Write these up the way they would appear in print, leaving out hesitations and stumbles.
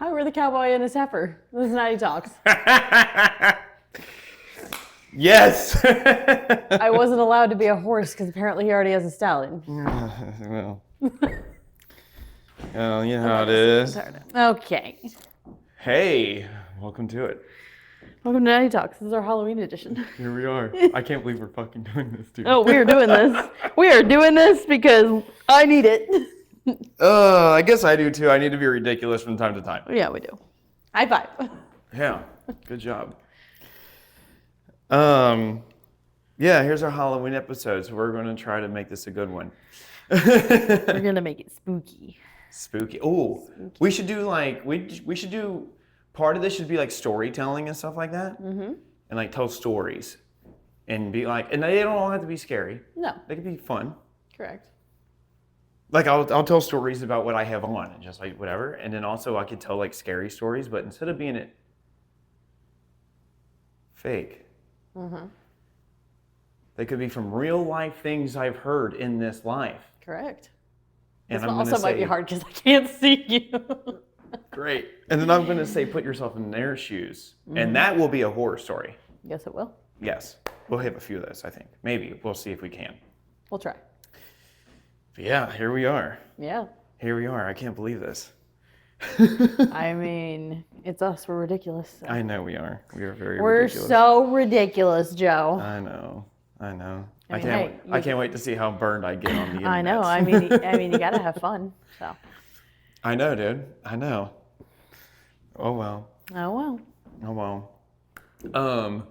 Hi, we're the cowboy and his heifer. This is Natty Talks. Yes. I wasn't allowed to be a horse because apparently he already has a stallion. Well, you know how it is. Okay. Hey, welcome to it. Welcome to Natty Talks. This is our Halloween edition. Here we are. I can't believe we're fucking doing this, dude. Oh, we are doing this. We are doing this because I need it. I guess I do too. I need to be ridiculous from time to time. Yeah, we do. High five. Yeah, good job. Yeah, here's our Halloween episode. So we're going to try to make this a good one. We're going to make it spooky. Spooky. Oh, we should do like, we should do, part of this should be like storytelling and stuff like that. Mm-hmm. And like tell stories. And be like, and they don't all have to be scary. No. They can be fun. Correct. Like I'll tell stories about what I have on and just like whatever. And then also I could tell like scary stories, but instead of being it fake, they could be from real life things I've heard in this life. Correct. And This I'm one gonna also might say, be hard because I can't see you. great. And then I'm gonna say, put yourself in their shoes, and that will be a horror story. Yes, it will. Yes, we'll have a few of those. I think maybe we'll see if we can. We'll try. But yeah, here we are. Yeah. Here we are. I can't believe this. I mean, it's us. We're ridiculous. So. I know we are. We are very We're ridiculous. so ridiculous, Joe. I know. I know. I mean, I can't wait to see how burned I get on the internet. I know. I mean, you gotta have fun. So. I know, dude. I know. Oh well. Oh well. Oh well.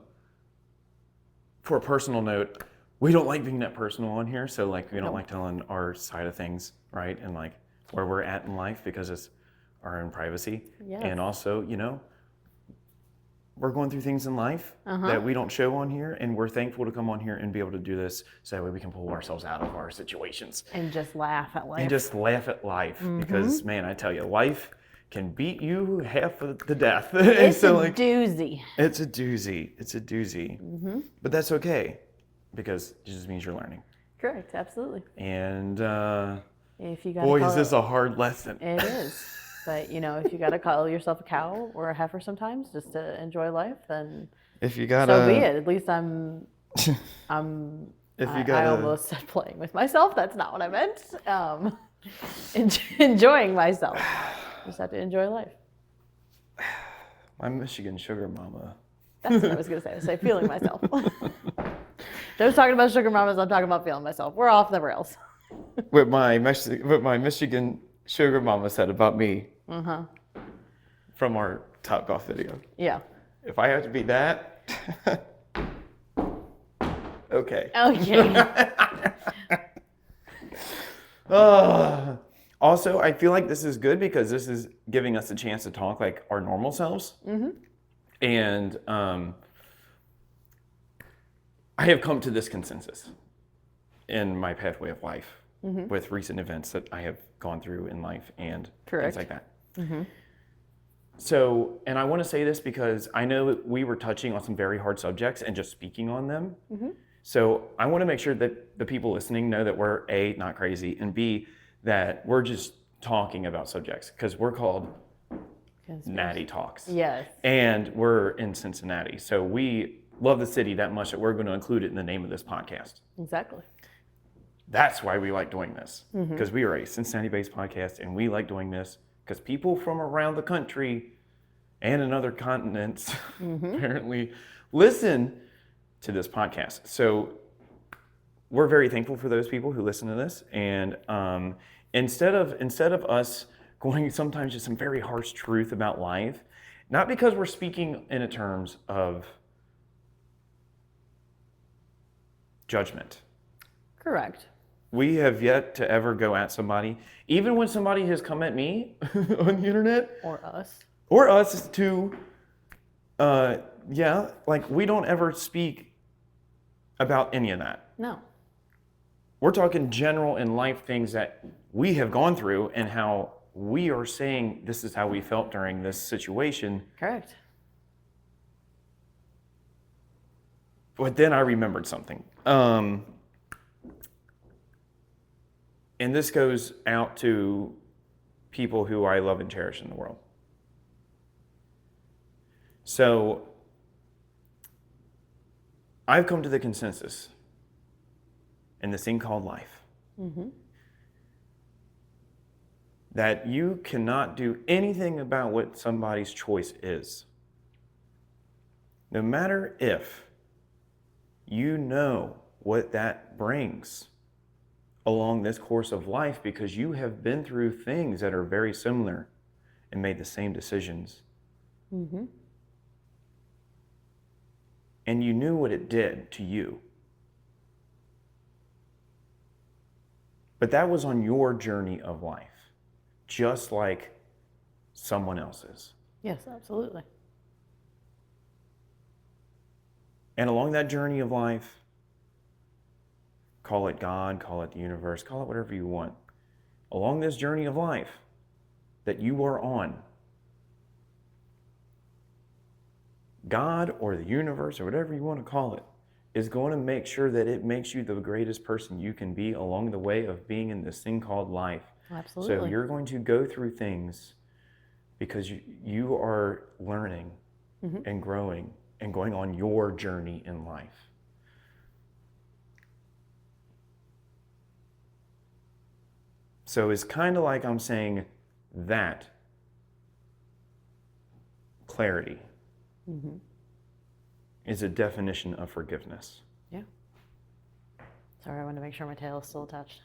For a personal note, we don't like being that personal on here, so like we don't like telling our side of things, right? And like where we're at in life because it's our own privacy. Yes. And also, you know, we're going through things in life that we don't show on here, and we're thankful to come on here and be able to do this so that way we can pull ourselves out of our situations. And just laugh at life. And just laugh at life because, man, I tell you, life can beat you half to death. It's a doozy. It's a doozy. It's a doozy. But that's okay because it just means you're learning. Correct. Absolutely. And If you got boy, is this a hard lesson. It is. But you know, if you got to call yourself a cow or a heifer sometimes just to enjoy life, then If you gotta, so be it. At least I almost said playing with myself. That's not what I meant. Enjoying myself. Just have to enjoy life. My Michigan sugar mama. That's what I was gonna say. I say feeling myself. Joe's talking about sugar mamas. I'm talking about feeling myself. We're off the rails. What my Michigan sugar mama said about me from our Top Golf video. Yeah. If I have to be that, okay. Okay. Also, I feel like this is good because this is giving us a chance to talk like our normal selves. And I have come to this consensus in my pathway of life with recent events that I have gone through in life and Correct. things like that. So, and I want to say this because I know we were touching on some very hard subjects and just speaking on them. So I want to make sure that the people listening know that we're A, not crazy, and B, that we're just talking about subjects because we're called Natty Talks. Yes. And we're in Cincinnati. So we love the city that much that we're going to include it in the name of this podcast. Exactly. That's why we like doing this because we are a Cincinnati-based podcast and we like doing this because people from around the country and in other continents apparently listen to this podcast. So we're very thankful for those people who listen to this. And instead of us going sometimes just some very harsh truth about life, not because we're speaking in terms of judgment. Correct. We have yet to ever go at somebody, even when somebody has come at me on the internet. Or us. Or us too. Like we don't ever speak about any of that. No. We're talking general in life things that we have gone through and how we are saying this is how we felt during this situation. Correct. But then I remembered something. And this goes out to people who I love and cherish in the world. So I've come to the consensus in this thing called life that you cannot do anything about what somebody's choice is. No matter if you know what that brings along this course of life, because you have been through things that are very similar and made the same decisions. And you knew what it did to you. But that was on your journey of life, just like someone else's. Yes, absolutely. And along that journey of life, call it God, call it the universe, call it whatever you want. Along this journey of life that you are on, God or the universe or whatever you want to call it is going to make sure that it makes you the greatest person you can be along the way of being in this thing called life. Absolutely. So you're going to go through things because you are learning and growing and going on your journey in life. So it's kind of like I'm saying that clarity is a definition of forgiveness. Yeah. Sorry, I wanted to make sure my tail is still attached.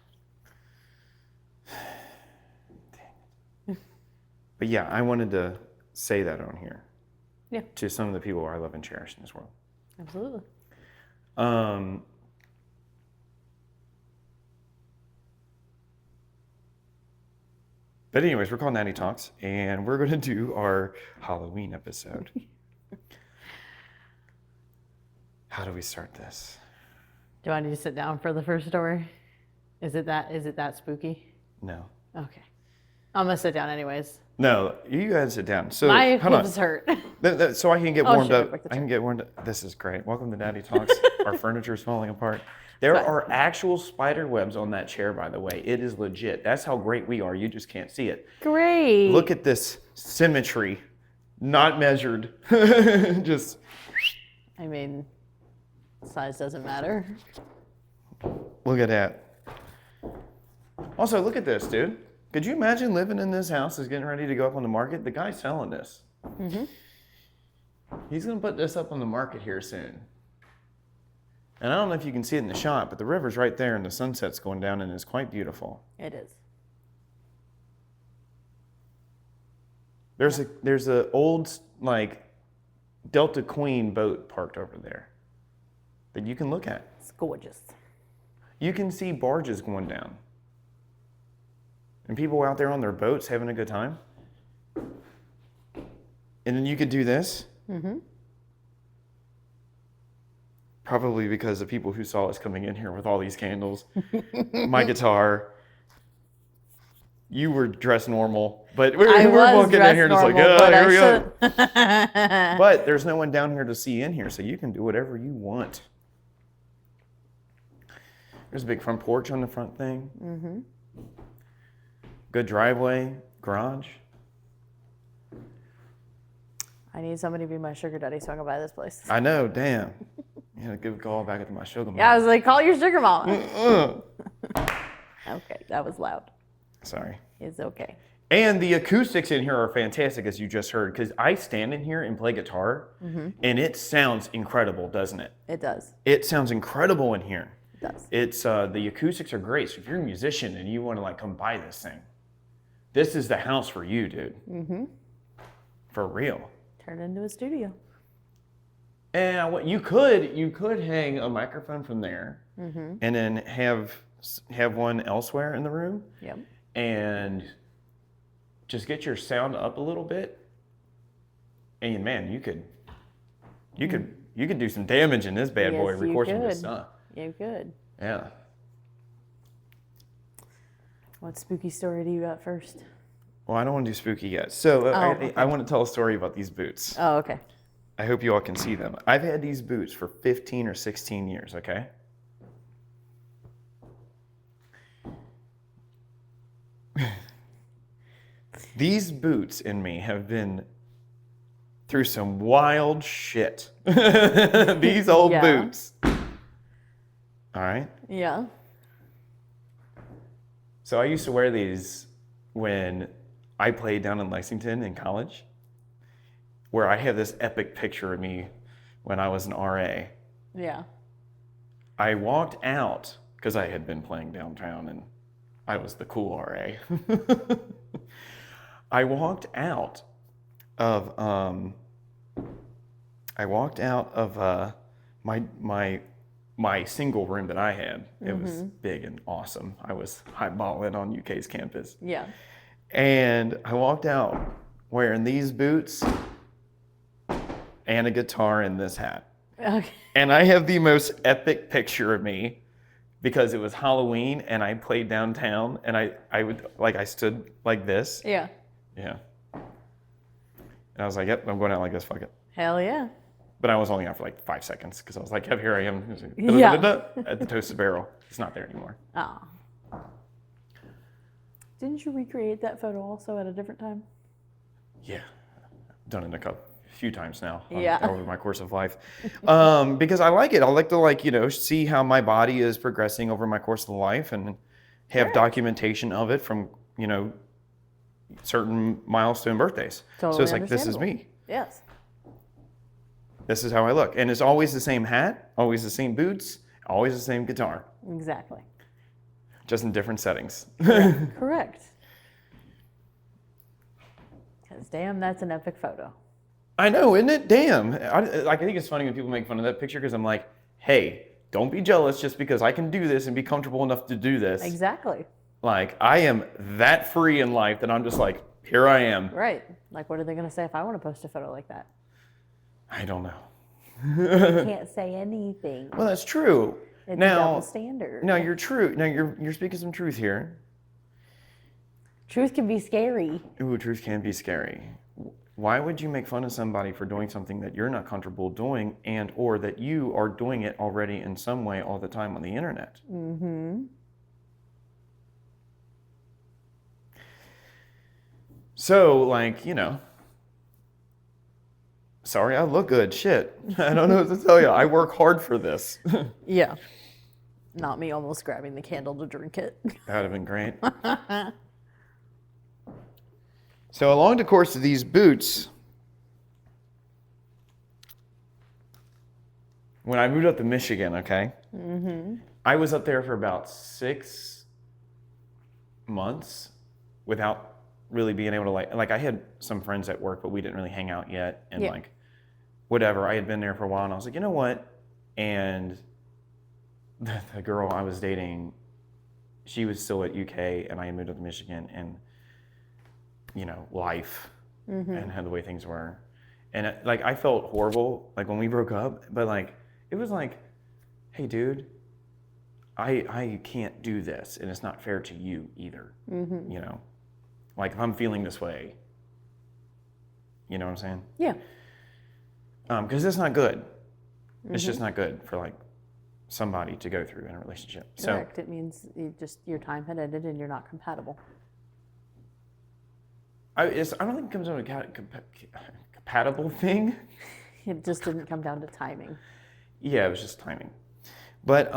But yeah, I wanted to say that on here. Yeah. To some of the people I love and cherish in this world. Absolutely. But anyways, we're called Natty Talks, and we're going to do our Halloween episode. How do we start this? Do I need to sit down for the first story? Is it that spooky? No. Okay. I'm gonna sit down anyways. No, you guys sit down. So My hold on. hooves hurt. So I can get Oh, warmed shit, I up. broke the I can get warmed up. This is great. Welcome to Natty Talks. Our furniture is falling apart. There are actual spider webs on that chair, by the way. It is legit. That's how great we are. You just can't see it. Great. Look at this symmetry, not measured. Just. I mean, size doesn't matter. Look at that. Also, look at this, dude. Could you imagine living in this house that's getting ready to go up on the market? The guy's selling this. He's going to put this up on the market here soon. And I don't know if you can see it in the shot, but the river's right there and the sunset's going down and it's quite beautiful. It is. There's a old like Delta Queen boat parked over there that you can look at. It's gorgeous. You can see barges going down. And people out there on their boats having a good time. And then you could do this. Probably because the people who saw us coming in here with all these candles, my guitar. You were dressed normal, but we're walking in here just like, oh, here we go. But there's no one down here to see in here, so you can do whatever you want. There's a big front porch on the front thing. Good driveway, garage. I need somebody to be my sugar daddy so I can buy this place. I know, damn. You had to give a call back at my sugar mama. Yeah, I was like, call your sugar mama. Okay, that was loud. Sorry. It's okay. And the acoustics in here are fantastic, as you just heard, because I stand in here and play guitar, and it sounds incredible, doesn't it? It does. It sounds incredible in here. It does. It's the acoustics are great. So if you're a musician and you want to like come buy this thing, this is the house for you, dude. For real. Turn it into a studio. And what you could hang a microphone from there, and then have one elsewhere in the room. Yep. And just get your sound up a little bit, and man, you could do some damage in this bad boy. Yes, Record some you good could. stuff. You could. Yeah. What spooky story do you got first? Well, I don't want to do spooky yet. So okay. I want to tell a story about these boots. Oh, okay. I hope you all can see them. I've had these boots for 15 or 16 years. Okay. These boots in me have been through some wild shit. These old Yeah. boots. All right. Yeah. So I used to wear these when I played down in Lexington in college, where I have this epic picture of me when I was an RA. Yeah. I walked out because I had been playing downtown and I was the cool RA. I walked out of my single room that I had. It was big and awesome. I was highballing on UK's campus. Yeah. And I walked out wearing these boots and a guitar and this hat. Okay. And I have the most epic picture of me because it was Halloween and I played downtown and I stood like this. Yeah. Yeah. And I was like, yep, I'm going out like this, fuck it. Hell yeah. But I was only out for like 5 seconds because I was like, yep, here I am. Yeah. At the Toasted Barrel. It's not there anymore. Oh. Didn't you recreate that photo also at a different time? Yeah. Done it a few times now Yeah. over my course of life. Because I like it. I like to see how my body is progressing over my course of life and have documentation of it from, certain milestone birthdays. Totally So it's like, this is me. Yes. This is how I look. And it's always the same hat, always the same boots, always the same guitar, Exactly. just in different settings. Correct. Because damn, that's an epic photo. I know, isn't it? Damn. I think it's funny when people make fun of that picture because I'm like, hey, don't be jealous just because I can do this and be comfortable enough to do this. Exactly. Like, I am that free in life that I'm just like, here I am. Right. Like, what are they going to say if I want to post a photo like that? I don't know. Can't say anything. Well, that's true. It's now, double standard. No, you're true. Now you're speaking some truth here. Truth can be scary. Ooh, truth can be scary. Why would you make fun of somebody for doing something that you're not comfortable doing and or that you are doing it already in some way all the time on the internet? Mm-hmm. So, sorry, I look good. Shit. I don't know what to tell you. I work hard for this. That Yeah. Not me almost grabbing the candle to drink it. would have been great. So along the course of these boots, when I moved up to Michigan, okay, I was up there for about 6 months without really being able to like I had some friends at work, but we didn't really hang out yet. And Yeah. whatever, I had been there for a while and I was like, you know what? And the girl I was dating, she was still at UK and I had moved up to Michigan and life and how the way things were. And I felt horrible when we broke up, but it was like, hey dude, I can't do this and it's not fair to you either. If I'm feeling this way, you know what I'm saying? Yeah. Because it's not good. It's just not good for somebody to go through in a relationship. Correct. It means your time had ended and you're not compatible. I don't think it comes down to a compatible thing. It just didn't come down to timing. Yeah, it was just timing. But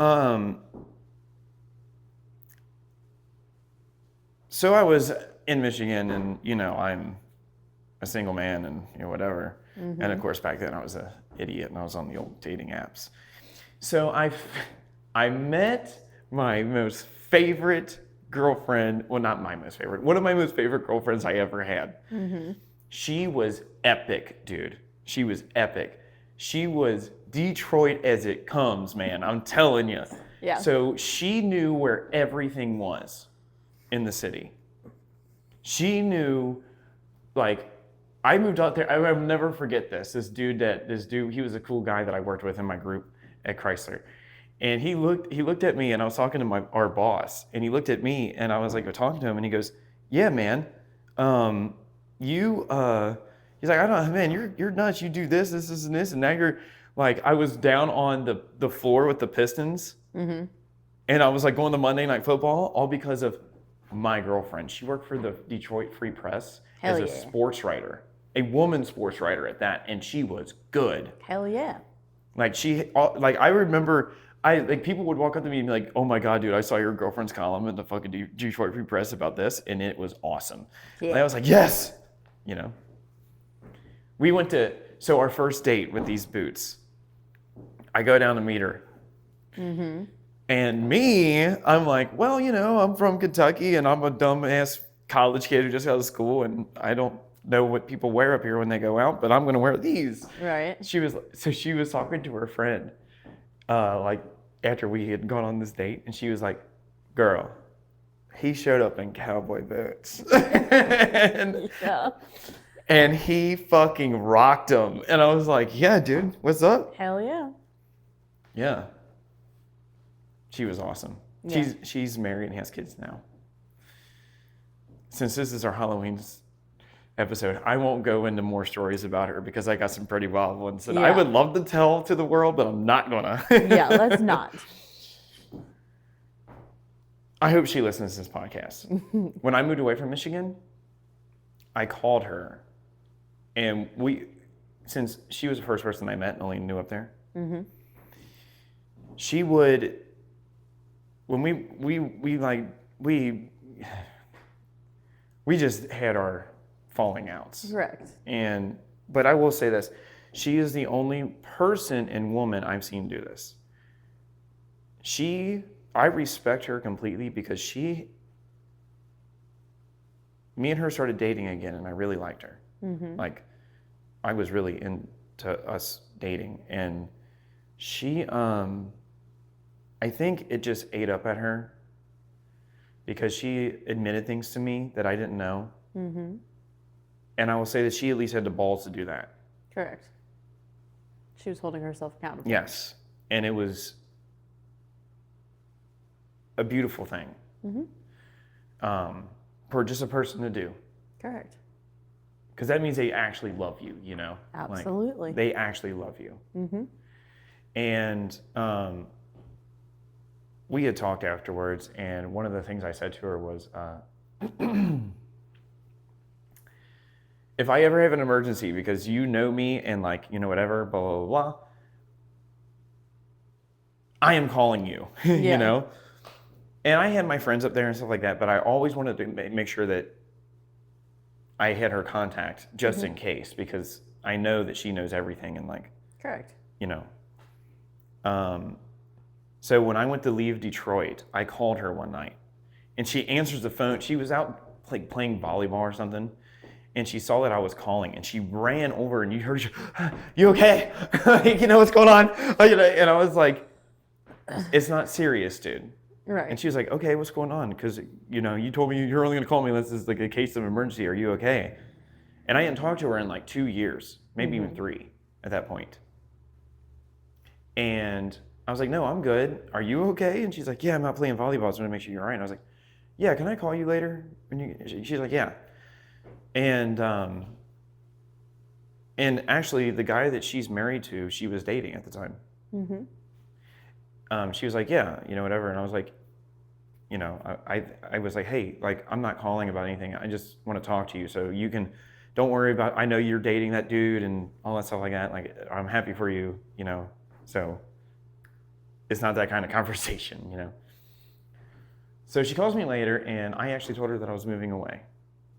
so I was in Michigan, and I'm a single man, and whatever. And of course, back then I was an idiot, and I was on the old dating apps. So I met my most favorite girlfriend. Well, not my most favorite. One of my most favorite girlfriends I ever had. She was epic, dude. She was epic. She was Detroit as it comes, man. I'm telling you. Yeah. So she knew where everything was in the city. She knew, I moved out there. I will never forget this. This dude, he was a cool guy that I worked with in my group at Chrysler. And he looked at me, and I was talking to our boss, and he looked at me, and I was talking to him, and he goes, yeah, man, he's like, I don't know, man, you're nuts. You do this, and this, and now you're I was down on the floor with the Pistons, and I was going to Monday Night Football, all because of my girlfriend. She worked for the Detroit Free Press as a sports writer. a woman sports writer at that, and she was good. Hell yeah. Like I remember, people would walk up to me and be like, "Oh my God, dude, I saw your girlfriend's column in the fucking Detroit Free Press about this, and it was awesome." Yeah. And I was like, "Yes," you know. We went to our first date with these boots. I go down to meet her, and I'm like, well, you know, I'm from Kentucky, and I'm a dumbass college kid who just got out of school, and I don't know what people wear up here when they go out, but I'm gonna wear these. Right. She was talking to her friend, like after we had gone on this date, and she was like, "Girl, he showed up in cowboy boots." Yeah. And he fucking rocked them. And I was like, "Yeah, dude, what's up?" Hell yeah. Yeah. She was awesome. Yeah. She's married and has kids now. Since this is our Halloween episode, I won't go into more stories about her because I got some pretty wild ones that I Yeah. would love to tell to the world, but I'm not gonna. Yeah, let's not. I hope she listens to this podcast. When I moved away from Michigan, I called her, and since she was the first person I met and only knew up there, she would, when we just had our falling outs. Correct. But I will say this, she is the only person and woman I've seen do this. I respect her completely because me and her started dating again, and I really liked her. Like, I was really into us dating, and she, I think it just ate up at her because she admitted things to me that I didn't know. And I will say that she at least had the balls to do that. Correct. She was holding herself accountable. Yes. And it was a beautiful thing for just a person to do. Correct. Because that means they actually love you, you know? Absolutely. Like, they actually love you. And we had talked afterwards, and one of the things I said to her was, if I ever have an emergency, because you know me and like, you know, whatever, blah, blah, blah, I am calling you, you know? And I had my friends up there and stuff like that, but I always wanted to make sure that I had her contact just in case, because I know that she knows everything and like, Correct. you know. So when I went to leave Detroit, I called her one night, and she answers the phone. She was out like playing volleyball or something, and she saw that I was calling, and she ran over, and you heard, "You okay? You know what's going on?" And I was like, "It's not serious, dude." Right. And she was like, "Okay, what's going on? Because, you know, you told me you're only going to call me unless it's like a case of emergency. Are you okay?" And I hadn't talked to her in like 2 years, maybe even 3 at that point. And I was like, "No, I'm good. Are you okay?" And she's like, "Yeah, I'm out playing volleyball. I just want to make sure you're all right." And I was like, "Yeah, can I call you later?" She's like, "Yeah." And actually, the guy that she's married to, she was dating at the time. She was like, "Yeah, you know, whatever." And I was like, you know, I was like, "Hey, like, I'm not calling about anything. I just want to talk to you. So you can, don't worry about, I know you're dating that dude and all that stuff like that. Like, I'm happy for you, you know." So it's not that kind of conversation, you know. So she calls me later, and I actually told her that I was moving away.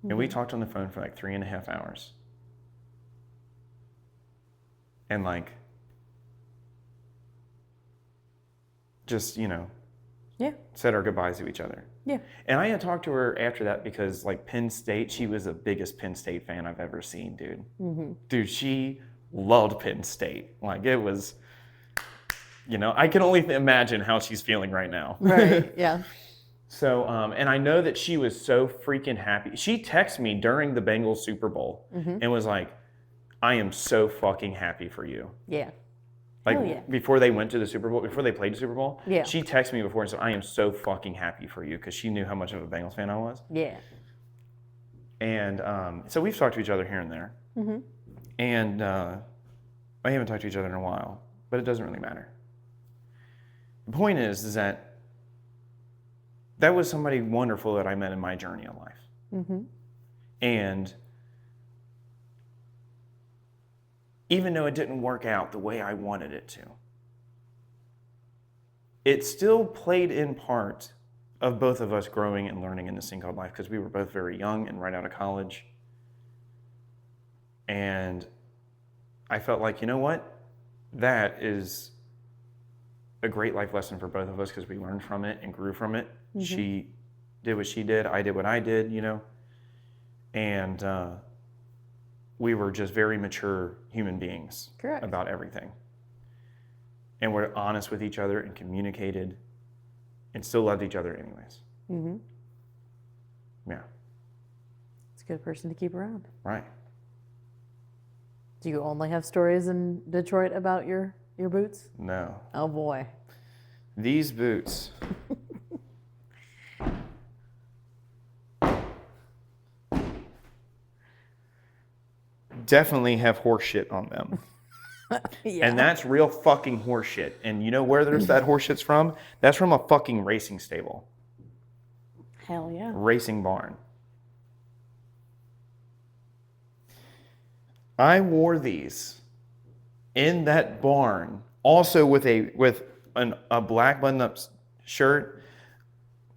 And we talked on the phone for like 3.5 hours. And like, just, you know, said our goodbyes to each other. Yeah. And I had talked to her after that because like Penn State, she was the biggest Penn State fan I've ever seen, dude. Dude, she loved Penn State. Like, it was, you know, I can only imagine how she's feeling right now. Right. Yeah. So, and I know that she was so freaking happy. She texted me during the Bengals Super Bowl and was like, "I am so fucking happy for you." Yeah. Like, Oh, yeah. before they went to the Super Bowl, before they played the Super Bowl, Yeah. she texted me before and said, "I am so fucking happy for you," because she knew how much of a Bengals fan I was. Yeah. And so we've talked to each other here and there. And I haven't talked to each other in a while, but it doesn't really matter. The point is that that was somebody wonderful that I met in my journey of life. And even though it didn't work out the way I wanted it to. It still played in part of both of us growing and learning in this thing called life, because we were both very young and right out of college. And I felt like, you know what? That is a great life lesson for both of us, because we learned from it and grew from it. Mm-hmm. She did what she did. I did what I did, you know. And we were just very mature human beings. Correct. About everything. And we're honest with each other and communicated and still loved each other anyways. Mm-hmm. Yeah. It's a good person to keep around. Right. Do you only have stories in Detroit about your boots? No. Oh boy. These boots. Definitely have horse shit on them. Yeah. And that's real fucking horse shit. And you know where there's that horse shit's from? That's from a fucking racing stable. Hell yeah. Racing barn. I wore these in that barn, also with a black button-up shirt,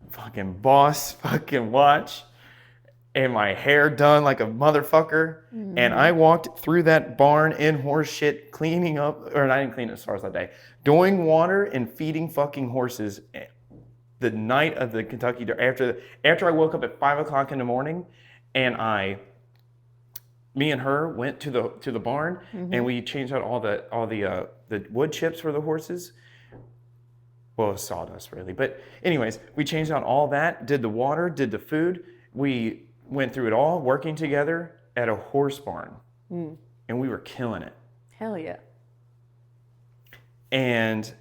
fucking Boss fucking watch, and my hair done like a motherfucker. Mm-hmm. And I walked through that barn in horse shit, cleaning up, or I didn't clean as far as that day, doing water and feeding fucking horses the night of the Kentucky Derby. After I woke up at 5 o'clock in the morning, and me and her went to the barn, mm-hmm. and we changed out all the wood chips for the horses. Well, it was sawdust really, but anyways, we changed out all that, did the water, did the food. We went through it all, working together at a horse barn, and we were killing it. Hell yeah. And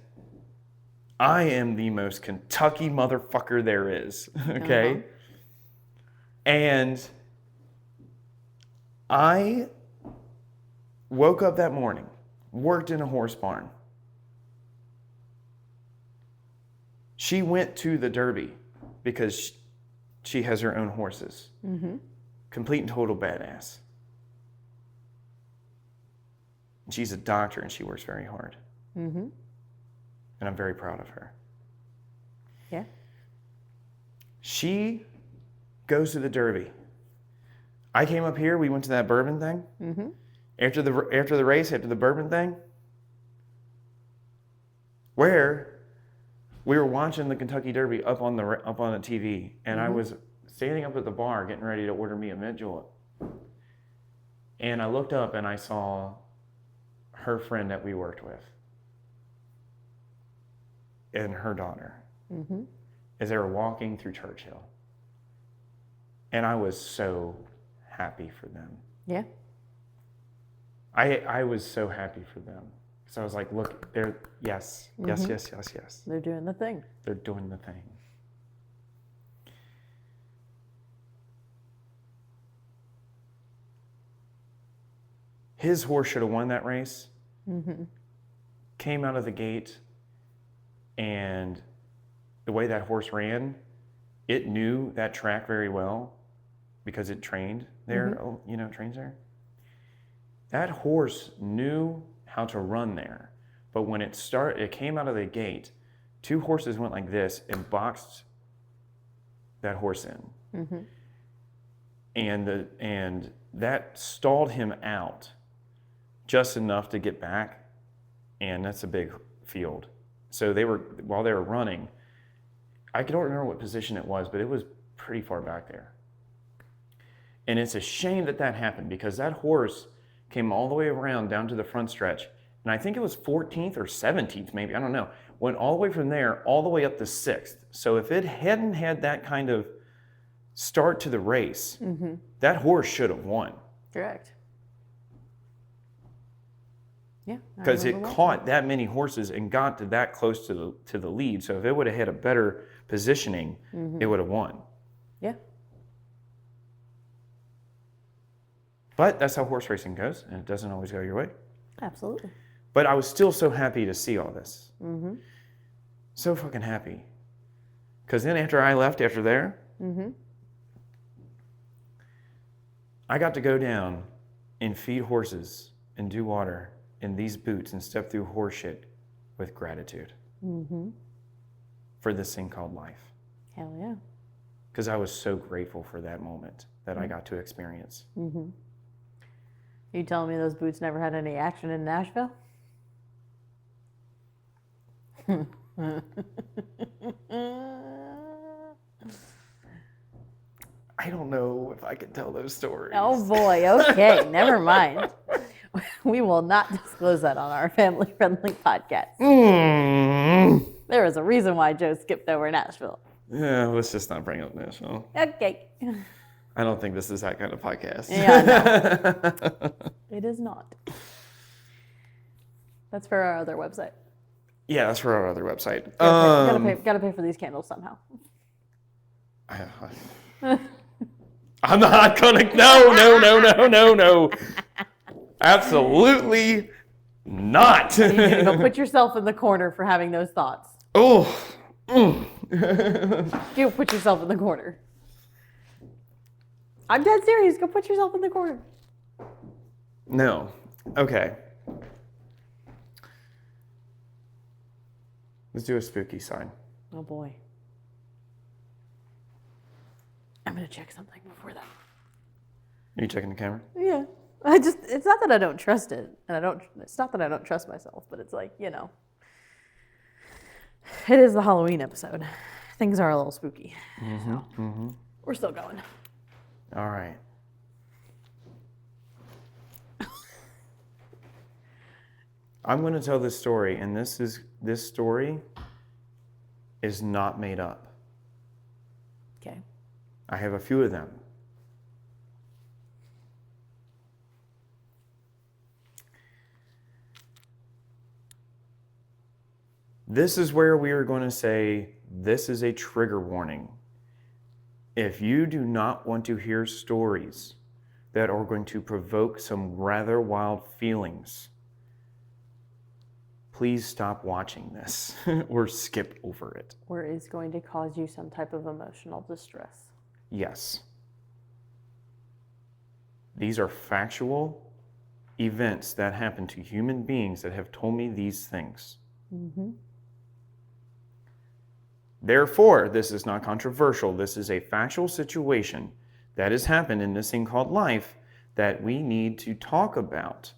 I am the most Kentucky motherfucker there is, okay? Uh-huh. And I woke up that morning, worked in a horse barn. She went to the Derby because she has her own horses. Mm-hmm. Complete and total badass. She's a doctor and she works very hard. Mm-hmm. And I'm very proud of her. Yeah. She goes to the Derby. I came up here, we went to that bourbon thing. Mm-hmm. After the race, after the bourbon thing, where we were watching the Kentucky Derby up on the TV, and mm-hmm. I was standing up at the bar getting ready to order me a mint julep. And I looked up and I saw her friend that we worked with and her daughter, mm-hmm. as they were walking through Churchill. And I was so happy for them. Yeah. I was so happy for them. So I was like, look, they're, yes. They're doing the thing. They're doing the thing. His horse should have won that race. Mm-hmm. Came out of the gate, and the way that horse ran, it knew that track very well because it trained there, mm-hmm. Trains there. That horse knew how to run there. But when it came out of the gate, two horses went like this and boxed that horse in. Mm-hmm. And that stalled him out just enough to get back, and that's a big field. So while they were running, I don't remember what position it was, but it was pretty far back there. And it's a shame that happened, because that horse came all the way around down to the front stretch, and I think it was 14th or 17th maybe, I don't know, went all the way from there all the way up to 6th. So if it hadn't had that kind of start to the race, mm-hmm. that horse should have won. Correct. Yeah. Because it caught that many horses and got to that close to the lead. So if it would have had a better positioning, mm-hmm. it would have won. Yeah. But that's how horse racing goes, and it doesn't always go your way. Absolutely. But I was still so happy to see all this. Mm-hmm. So fucking happy. Because then after I left after there, mm-hmm. I got to go down and feed horses and do water in these boots and step through horseshit with gratitude for this thing called life. Hell yeah. Because I was so grateful for that moment that I got to experience. You telling me those boots never had any action in Nashville? I don't know if I could tell those stories. Oh boy, okay, never mind. We will not disclose that on our family-friendly podcast. There is a reason why Joe skipped over Nashville. Yeah, let's just not bring up Nashville. Okay. I don't think this is that kind of podcast. Yeah, no. It is not. That's for our other website. Yeah, that's for our other website. Gotta pay for these candles somehow. I'm not gonna. No. Absolutely not. You're gonna go put yourself in the corner for having those thoughts. Oh. Go put yourself in the corner. I'm dead serious. Go put yourself in the corner. No. Okay. Let's do a spooky sign. Oh boy. I'm gonna check something before that. Are you checking the camera? Yeah. It's not that I don't trust it. It's not that I don't trust myself, but it's like, it is the Halloween episode. Things are a little spooky. So we're still going. All right. I'm going to tell this story, and this story is not made up. Okay. I have a few of them. This is where we are going to say this is a trigger warning. If you do not want to hear stories that are going to provoke some rather wild feelings, please stop watching this or skip over it. Or is going to cause you some type of emotional distress. Yes. These are factual events that happen to human beings that have told me these things. Therefore, this is not controversial. This is a factual situation that has happened in this thing called life that we need to talk about.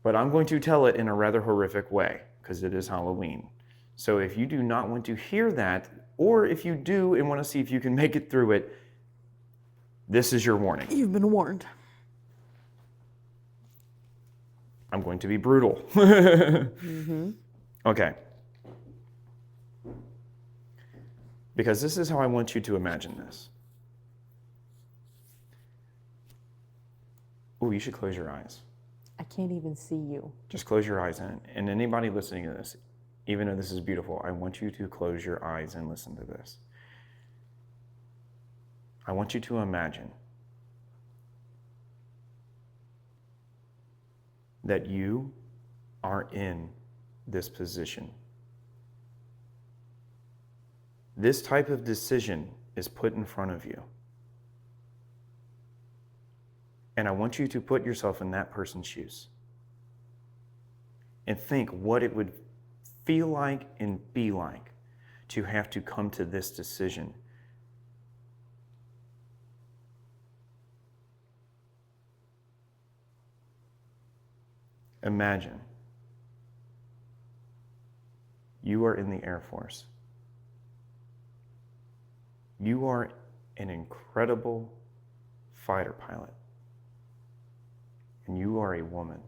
But I'm going to tell it in a rather horrific way because it is Halloween. So if you do not want to hear that, or if you do and want to see if you can make it through it, this is your warning. You've been warned. I'm going to be brutal. Okay. Because this is how I want you to imagine this. Oh, you should close your eyes. I can't even see you. Just close your eyes. And anybody listening to this, even though this is beautiful, I want you to close your eyes and listen to this. I want you to imagine that you are in this position. This type of decision is put in front of you. And I want you to put yourself in that person's shoes and think what it would feel like and be like to have to come to this decision. Imagine you are in the Air Force. You are an incredible fighter pilot, and you are a woman.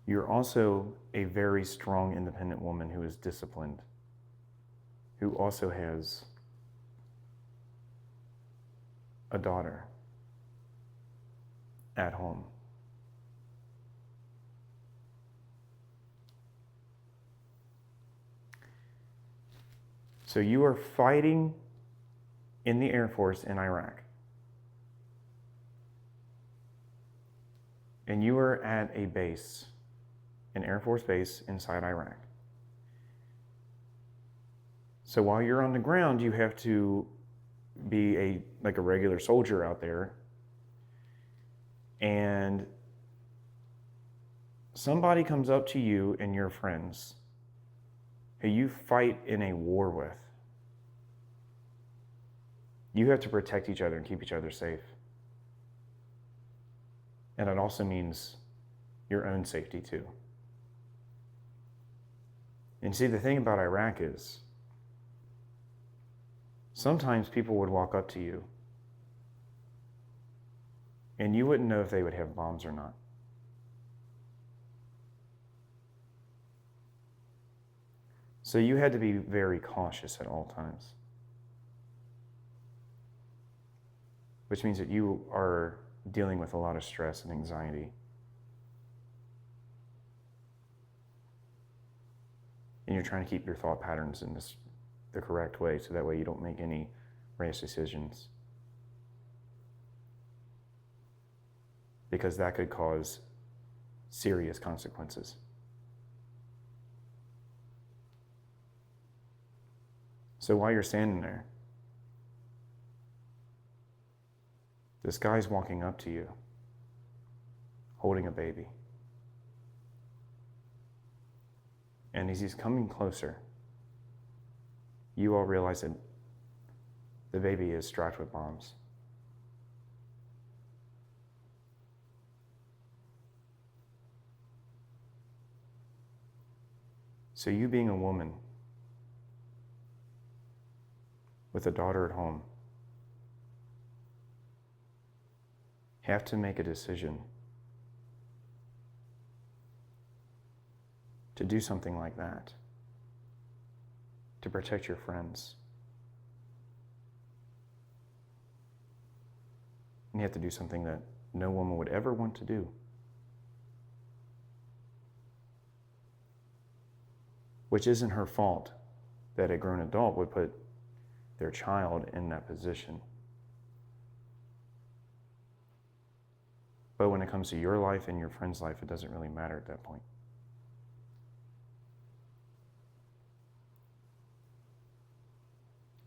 You're also a very strong, independent woman who is disciplined, who also has a daughter at home. So you are fighting in the Air Force in Iraq. And you are at a base, an Air Force base inside Iraq. So while you're on the ground, you have to be like a regular soldier out there. And somebody comes up to you and your friends who you fight in a war with. You have to protect each other and keep each other safe. And it also means your own safety too. And see, the thing about Iraq is, sometimes people would walk up to you and you wouldn't know if they would have bombs or not. So you had to be very cautious at all times. Which means that you are dealing with a lot of stress and anxiety. And you're trying to keep your thought patterns in the correct way, so that way you don't make any rash decisions. Because that could cause serious consequences. So while you're standing there, this guy's walking up to you, holding a baby. And as he's coming closer, you all realize that the baby is strapped with bombs. So you, being a woman with a daughter at home, have to make a decision to do something like that, to protect your friends. And you have to do something that no woman would ever want to do. Which isn't her fault that a grown adult would put their child in that position. But when it comes to your life and your friend's life, it doesn't really matter at that point.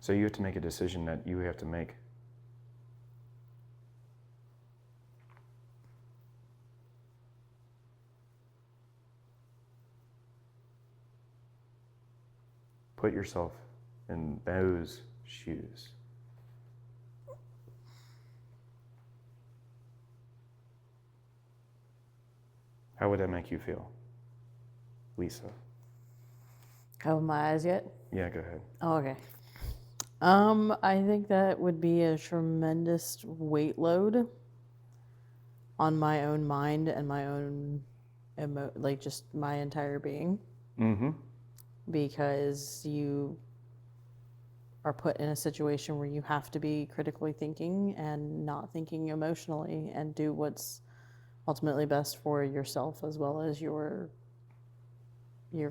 So you have to make a decision that you have to make. Put yourself in those shoes. How would that make you feel, Lisa? Cover my eyes yet? Yeah, go ahead. Oh, okay. I think that would be a tremendous weight load on my own mind and my own like just my entire being. Mm-hmm. Because you are put in a situation where you have to be critically thinking and not thinking emotionally and do what's ultimately best for yourself as well as your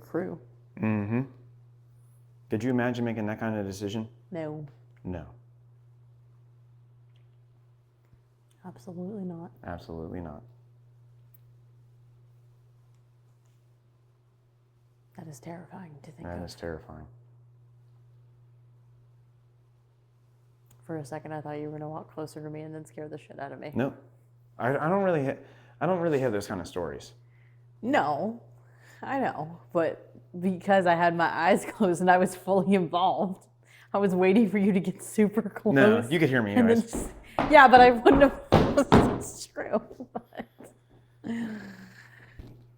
crew. Mm-hmm. Could you imagine making that kind of decision? No. No. Absolutely not. Absolutely not. That is terrifying to think That of. is terrifying. For a second, I thought you were going to walk closer to me and then scare the shit out of me. No, I don't really have those kind of stories. No, I know, but because I had my eyes closed and I was fully involved, I was waiting for you to get super close. No, you could hear me anyways. Yeah, but I wouldn't have. It's true. But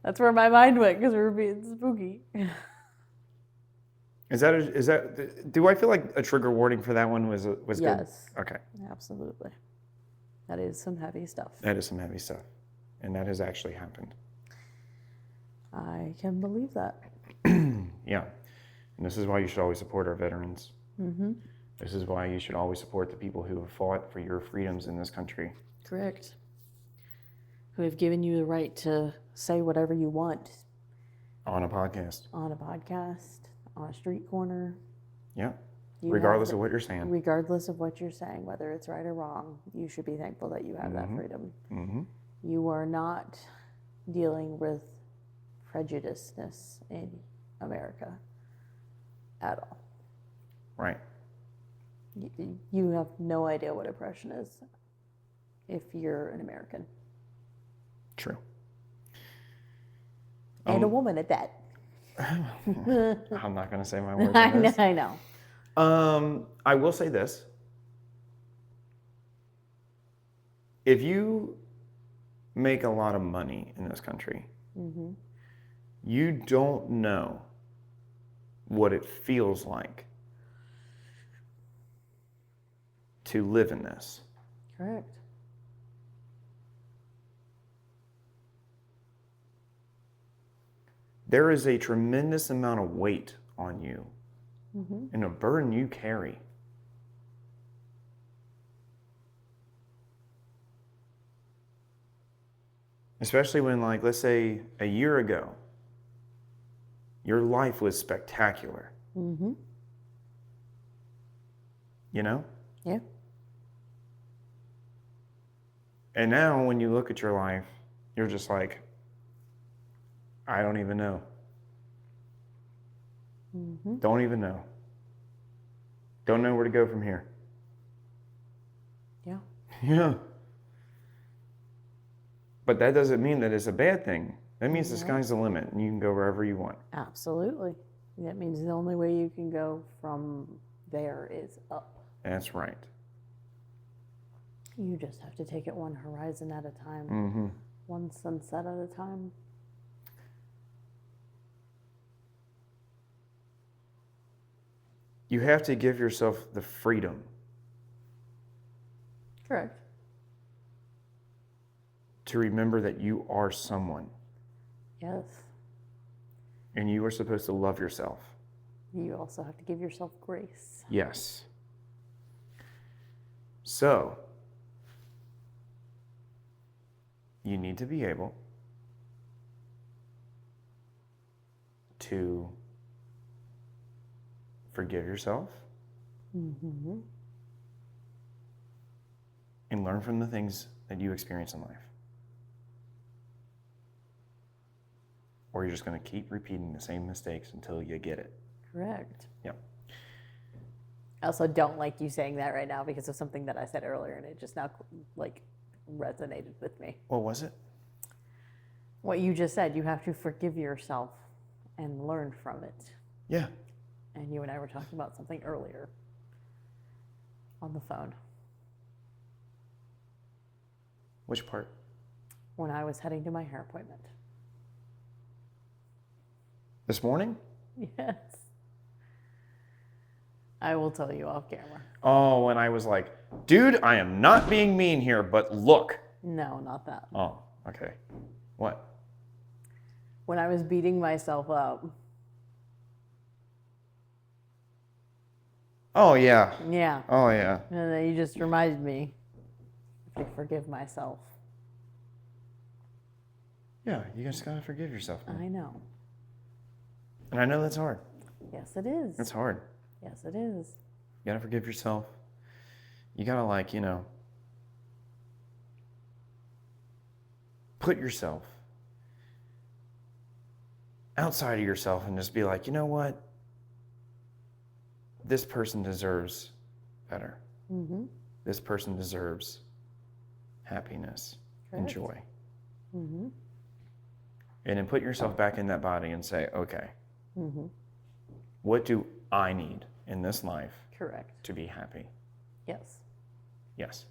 that's where my mind went because we were being spooky. Is that? Do I feel like a trigger warning for that one was good? Yes. Okay. Absolutely. That is some heavy stuff. That is some heavy stuff, and that has actually happened. I can believe that. Yeah, and this is why you should always support our veterans. Mm-hmm. This is why you should always support the people who have fought for your freedoms in this country. Correct. Who have given you the right to say whatever you want. On a podcast. On a podcast, on a street corner. Yeah. Regardless of what you're saying. Regardless of what you're saying, whether it's right or wrong, you should be thankful that you have that freedom. Mm-hmm. You are not dealing with prejudiceness in America at all. Right. You have no idea what oppression is if you're an American. True. And a woman at that. I'm not going to say my words I on know, this. I know. I will say this. If you make a lot of money in this country, you don't know what it feels like to live in this. Correct. There is a tremendous amount of weight on you and a burden you carry. Especially when, like, let's say a year ago, your life was spectacular. You know? Yeah. And now when you look at your life, you're just like, I don't even know. Don't even know. Don't know where to go from here. Yeah. Yeah. But that doesn't mean that it's a bad thing. That means the sky's the limit and you can go wherever you want. Absolutely. That means the only way you can go from there is up. That's right. You just have to take it one horizon at a time, one sunset at a time. You have to give yourself the freedom Correct. to remember that you are someone Yes. and you are supposed to love yourself. You also have to give yourself grace. Yes. So, you need to be able to forgive yourself and learn from the things that you experience in life. Or you're just going to keep repeating the same mistakes until you get it. Correct. Yep. I also don't like you saying that right now because of something that I said earlier, and it just now like resonated with me. What was it? What you just said, you have to forgive yourself and learn from it. Yeah. And you and I were talking about something earlier on the phone Which part? when I was heading to my hair appointment. This morning? Yes. I will tell you off camera. Oh, and I was like, dude, I am not being mean here, but look. No, not that. Oh, okay. What? When I was beating myself up. Oh, yeah. Yeah. Oh, yeah. And then you just reminded me to forgive myself. Yeah, you just gotta forgive yourself, man. I know. And I know that's hard. Yes, it is. It's hard. Yes, it is. You gotta forgive yourself. You gotta, like, you know, put yourself outside of yourself and just be like, you know what? This person deserves better. This person deserves happiness and Correct. joy. And then put yourself back in that body and say, okay, what do I need in this life Correct. to be happy? Yes. Yes.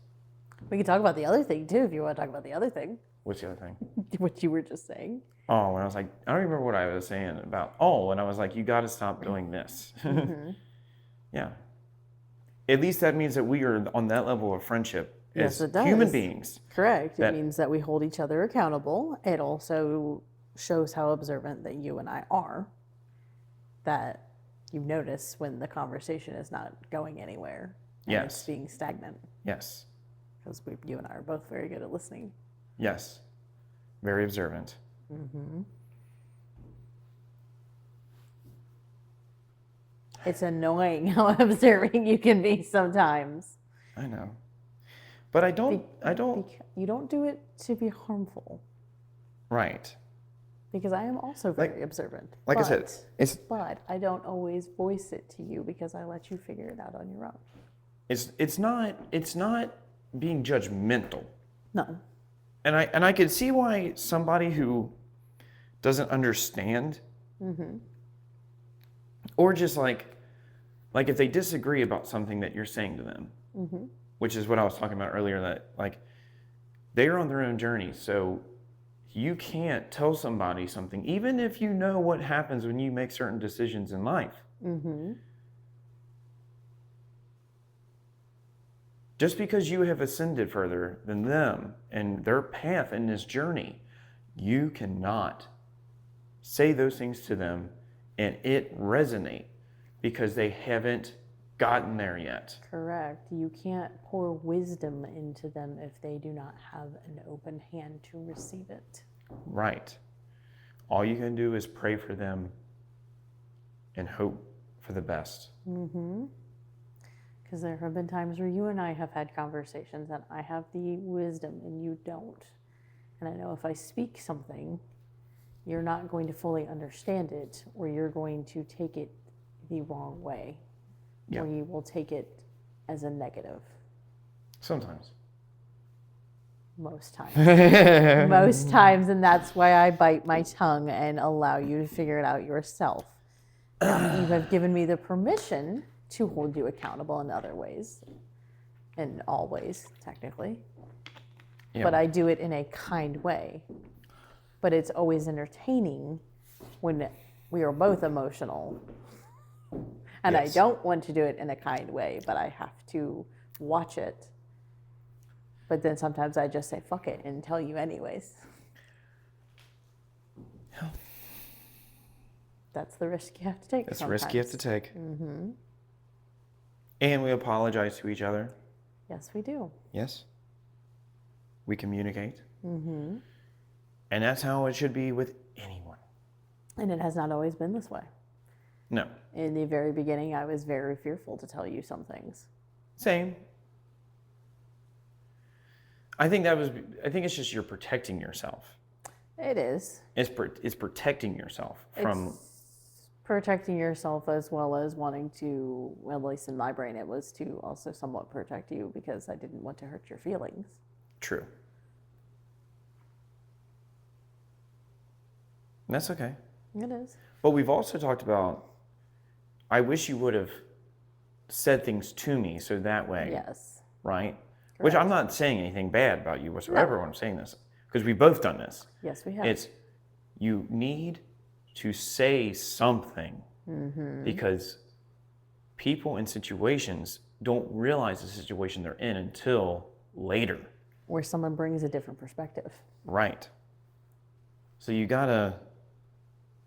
We can talk about the other thing too if you want to talk about the other thing, What's the other thing? what you were just saying. Oh, when I was like, I don't remember what I was saying about, oh, and I was like, you got to stop doing this. Yeah. At least that means that we are on that level of friendship Yes, as it does. human beings. Correct. That- It means that we hold each other accountable. It also shows how observant that you and I are, that you notice when the conversation is not going anywhere. And Yes. It's being stagnant. Yes. Because you and I are both very good at listening. Yes. Very observant. It's annoying how observing you can be sometimes. I know. But I don't, You don't do it to be harmful. right. Because I am also very observant. Like I said, but I don't always voice it to you because I let you figure it out on your own. it's not being judgmental. No. And I could see why somebody who doesn't understand, or just like if they disagree about something that you're saying to them, which is what I was talking about earlier, that like they're on their own journey, so you can't tell somebody something, even if you know what happens when you make certain decisions in life. Just because you have ascended further than them and their path in this journey, you cannot say those things to them and it resonate because they haven't gotten there yet. Correct. You can't pour wisdom into them if they do not have an open hand to receive it. Right. All you can do is pray for them and hope for the best. Because there have been times where you and I have had conversations and I have the wisdom and you don't. And I know if I speak something, you're not going to fully understand it, or you're going to take it the wrong way. Yeah. Or you will take it as a negative. Sometimes. Most times. Most times, and that's why I bite my tongue and allow you to figure it out yourself. Now, you have given me the permission to hold you accountable in other ways, in all ways, technically. Yeah. But I do it in a kind way. But it's always entertaining when we are both emotional. And Yes. I don't want to do it in a kind way, but I have to watch it. But then sometimes I just say, fuck it, and tell you anyways. Yeah. That's the risk you have to take. That's the sometimes. risk you have to take. And we apologize to each other. Yes, we do. Yes. We communicate. And that's how it should be with anyone. And it has not always been this way. No. In the very beginning, I was very fearful to tell you some things. Same. I think it's just you're protecting yourself. It is. It's protecting yourself from... It's protecting yourself as well as wanting to, well, at least in my brain, it was to also somewhat protect you because I didn't want to hurt your feelings. True. And that's okay. It is. But we've also talked about, I wish you would have said things to me so that way. Yes. Right? Which I'm not saying anything bad about you whatsoever when I'm saying this, because we've both done this. Yes, we have. It's, you need to say something because people in situations don't realize the situation they're in until later. Where someone brings a different perspective. Right. So you gotta,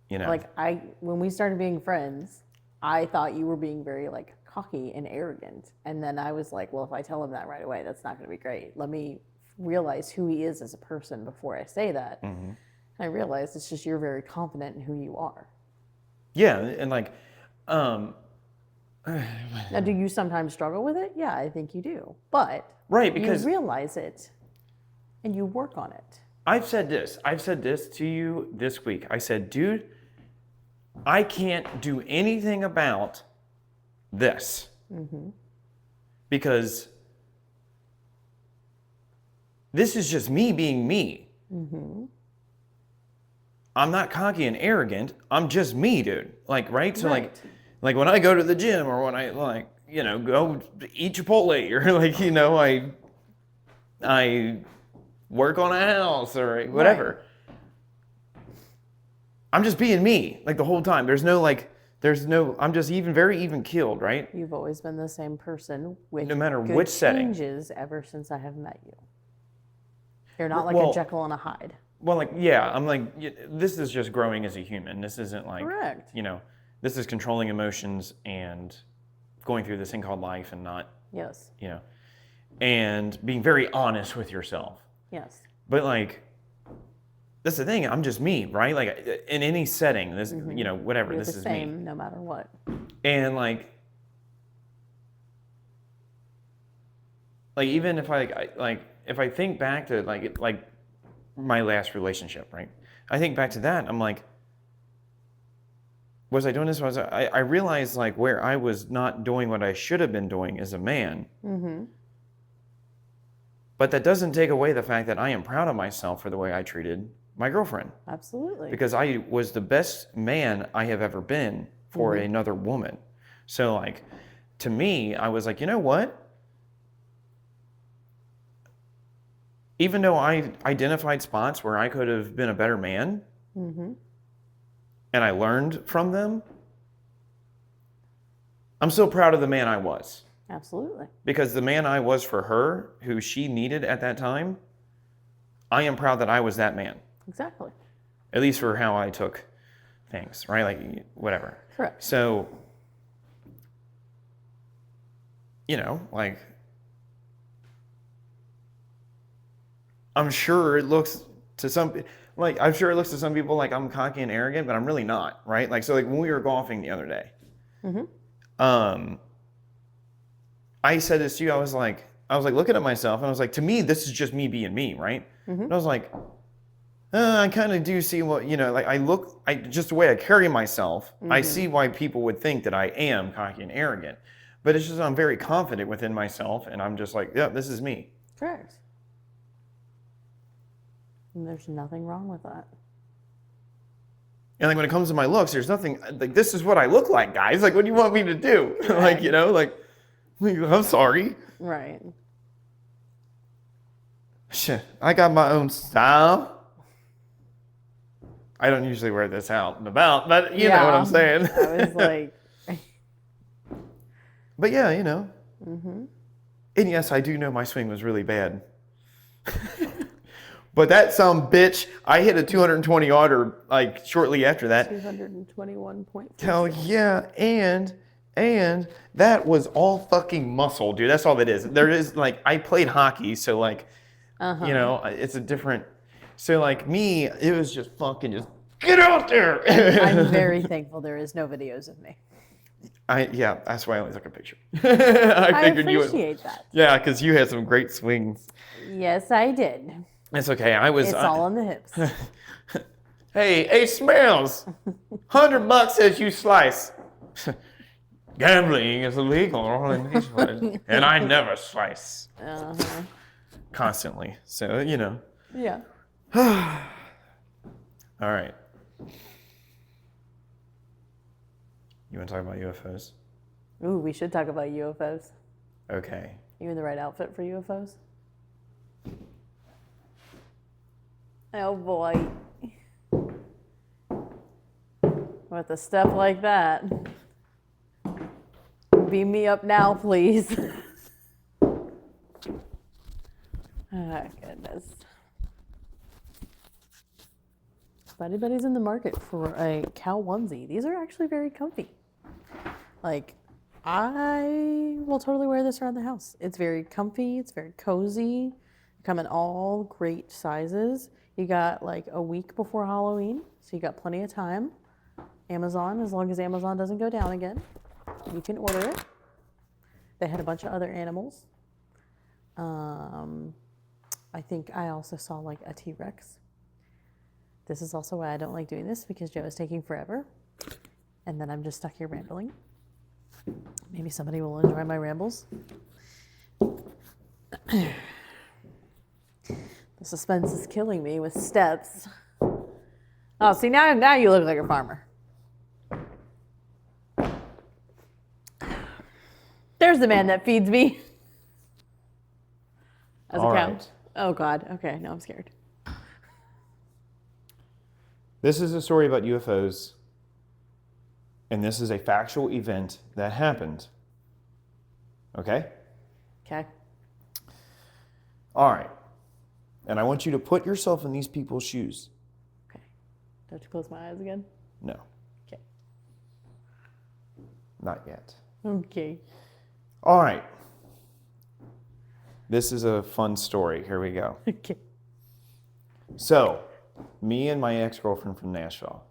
you know. Like when we started being friends, I thought you were being very like cocky and arrogant. And then I was like, well, if I tell him that right away, that's not gonna be great. Let me realize who he is as a person before I say that. And I realized it's just you're very confident in who you are. Yeah, and like, Now, do you sometimes struggle with it? Yeah, I think you do. But right, because you realize it and you work on it. I've said this to you this week. I said, dude, I can't do anything about this because this is just me being me. I'm not cocky and arrogant. I'm just me, dude. Like, right? So Right. like when I go to the gym or when I like, you know, go eat Chipotle or like, you know, I work on a house or whatever. I'm just being me like the whole time. I'm just very even keeled, right? You've always been the same person with No matter good which setting. changes ever since I have met you. You're not like Well, a Jekyll and a Hyde. Well, like, yeah, I'm like, this is just growing as a human. This isn't like, Correct. you know, this is controlling emotions and going through this thing called life and not, Yes. you know, and being very honest with yourself. Yes. But like, that's the thing. I'm just me, right? Like in any setting, this, you know, whatever, You're this the is same me. no matter what. And like even if if I think back to like my last relationship, right? I think back to that, I'm like, was I doing this? I realized like where I was not doing what I should have been doing as a man. Mm-hmm. But that doesn't take away the fact that I am proud of myself for the way I treated my girlfriend. Absolutely. Because I was the best man I have ever been for another woman. So like, to me, I was like, you know what? Even though I identified spots where I could have been a better man, and I learned from them, I'm still proud of the man I was. Absolutely. Because the man I was for her, who she needed at that time, I am proud that I was that man. Exactly. At least for how I took things, right? Like, whatever. Correct. So, you know, like, I'm sure it looks to some like people like I'm cocky and arrogant, but I'm really not, right? Like, so like when we were golfing the other day, I said this to you, I was like looking at myself and I was like, to me, this is just me being me, right? And I was like, I kind of do see what, you know, like just the way I carry myself, I see why people would think that I am cocky and arrogant, but it's just, I'm very confident within myself and I'm just like, yeah, this is me. Correct. And there's nothing wrong with that. And like when it comes to my looks, there's nothing like, this is what I look like, guys. Like, what do you want me to do? Right. Like, you know, like, I'm sorry. Right. Shit, I got my own style. I don't usually wear this out and about, but you know what I'm saying. I was like, but yeah, you know. And yes, I do know my swing was really bad. But that some bitch, I hit a 220 yarder like shortly after that. 221.6. Hell yeah, and that was all fucking muscle, dude. That's all that is. There is like, I played hockey, so like, you know, it's a different. So like me, it was just fucking just get out there. I'm very thankful there is no videos of me. Yeah, that's why I only took a picture. I figured appreciate that. Yeah, because you had some great swings. Yes, I did. It's okay. It's all on the hips. Hey, Smells. $100 says you slice. Gambling is illegal in these places. And I never slice. Constantly. So, you know. Yeah. All right. You want to talk about UFOs? Ooh, we should talk about UFOs. Okay. You in the right outfit for UFOs? Oh boy. With a step like that. Beam me up now, please. Oh, goodness. If anybody's in the market for a cow onesie, these are actually very comfy. Like, I will totally wear this around the house. It's very comfy, it's very cozy. They come in all great sizes. You got like a week before Halloween, so you got plenty of time. Amazon, as long as Amazon doesn't go down again, you can order it. They had a bunch of other animals. I think I also saw like a T-Rex. This is also why I don't like doing this, because Joe is taking forever. And then I'm just stuck here rambling. Maybe somebody will enjoy my rambles. The suspense is killing me with steps. Oh, see, now you look like a farmer. There's the man that feeds me. As a cow. Right. Oh, God. Okay, now I'm scared. This is a story about UFOs, and this is a factual event that happened. Okay? Okay. All right. And I want you to put yourself in these people's shoes. Okay. Do I have to close my eyes again? No, Okay. not yet. Okay. All right. This is a fun story. Here we go. Okay. So, me and my ex-girlfriend from Nashville,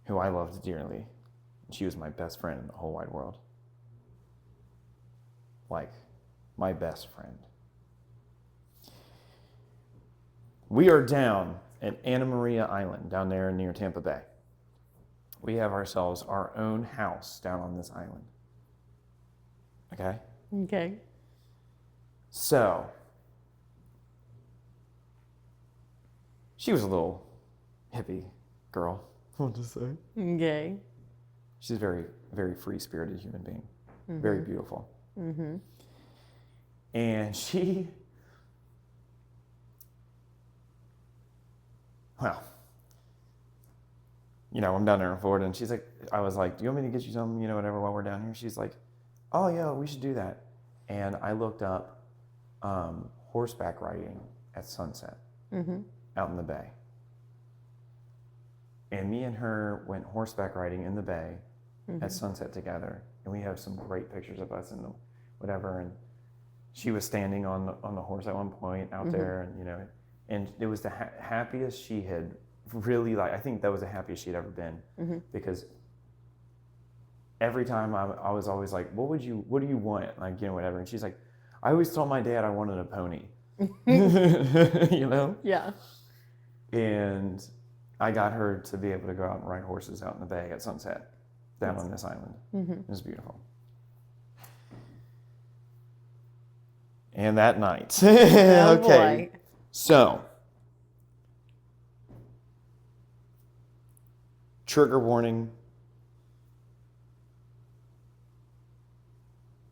who I loved dearly, she was my best friend in the whole wide world. Like, my best friend. We are down at Anna Maria Island down there near Tampa Bay. We have ourselves our own house down on this island. Okay? Okay. So, she was a little hippie girl, what to say. Okay. She's a very, very free-spirited human being. Very beautiful. And she, well, you know, I'm down there in Florida, and she's like, I was like, do you want me to get you something, you know, whatever, while we're down here? She's like, oh, yeah, we should do that. And I looked up horseback riding at sunset out in the bay. And me and her went horseback riding in the bay at sunset together. And we have some great pictures of us and whatever. And she was standing on the horse at one point out there, and, you know, and it was the happiest she had really, like, I think that was the happiest she'd ever been, because every time I was always like, what do you want? Like, you know, whatever. And she's like, I always told my dad I wanted a pony, you know? Yeah. And I got her to be able to go out and ride horses out in the bay at sunset down on this island. It was beautiful. And that night, Oh, okay, boy. so trigger warning.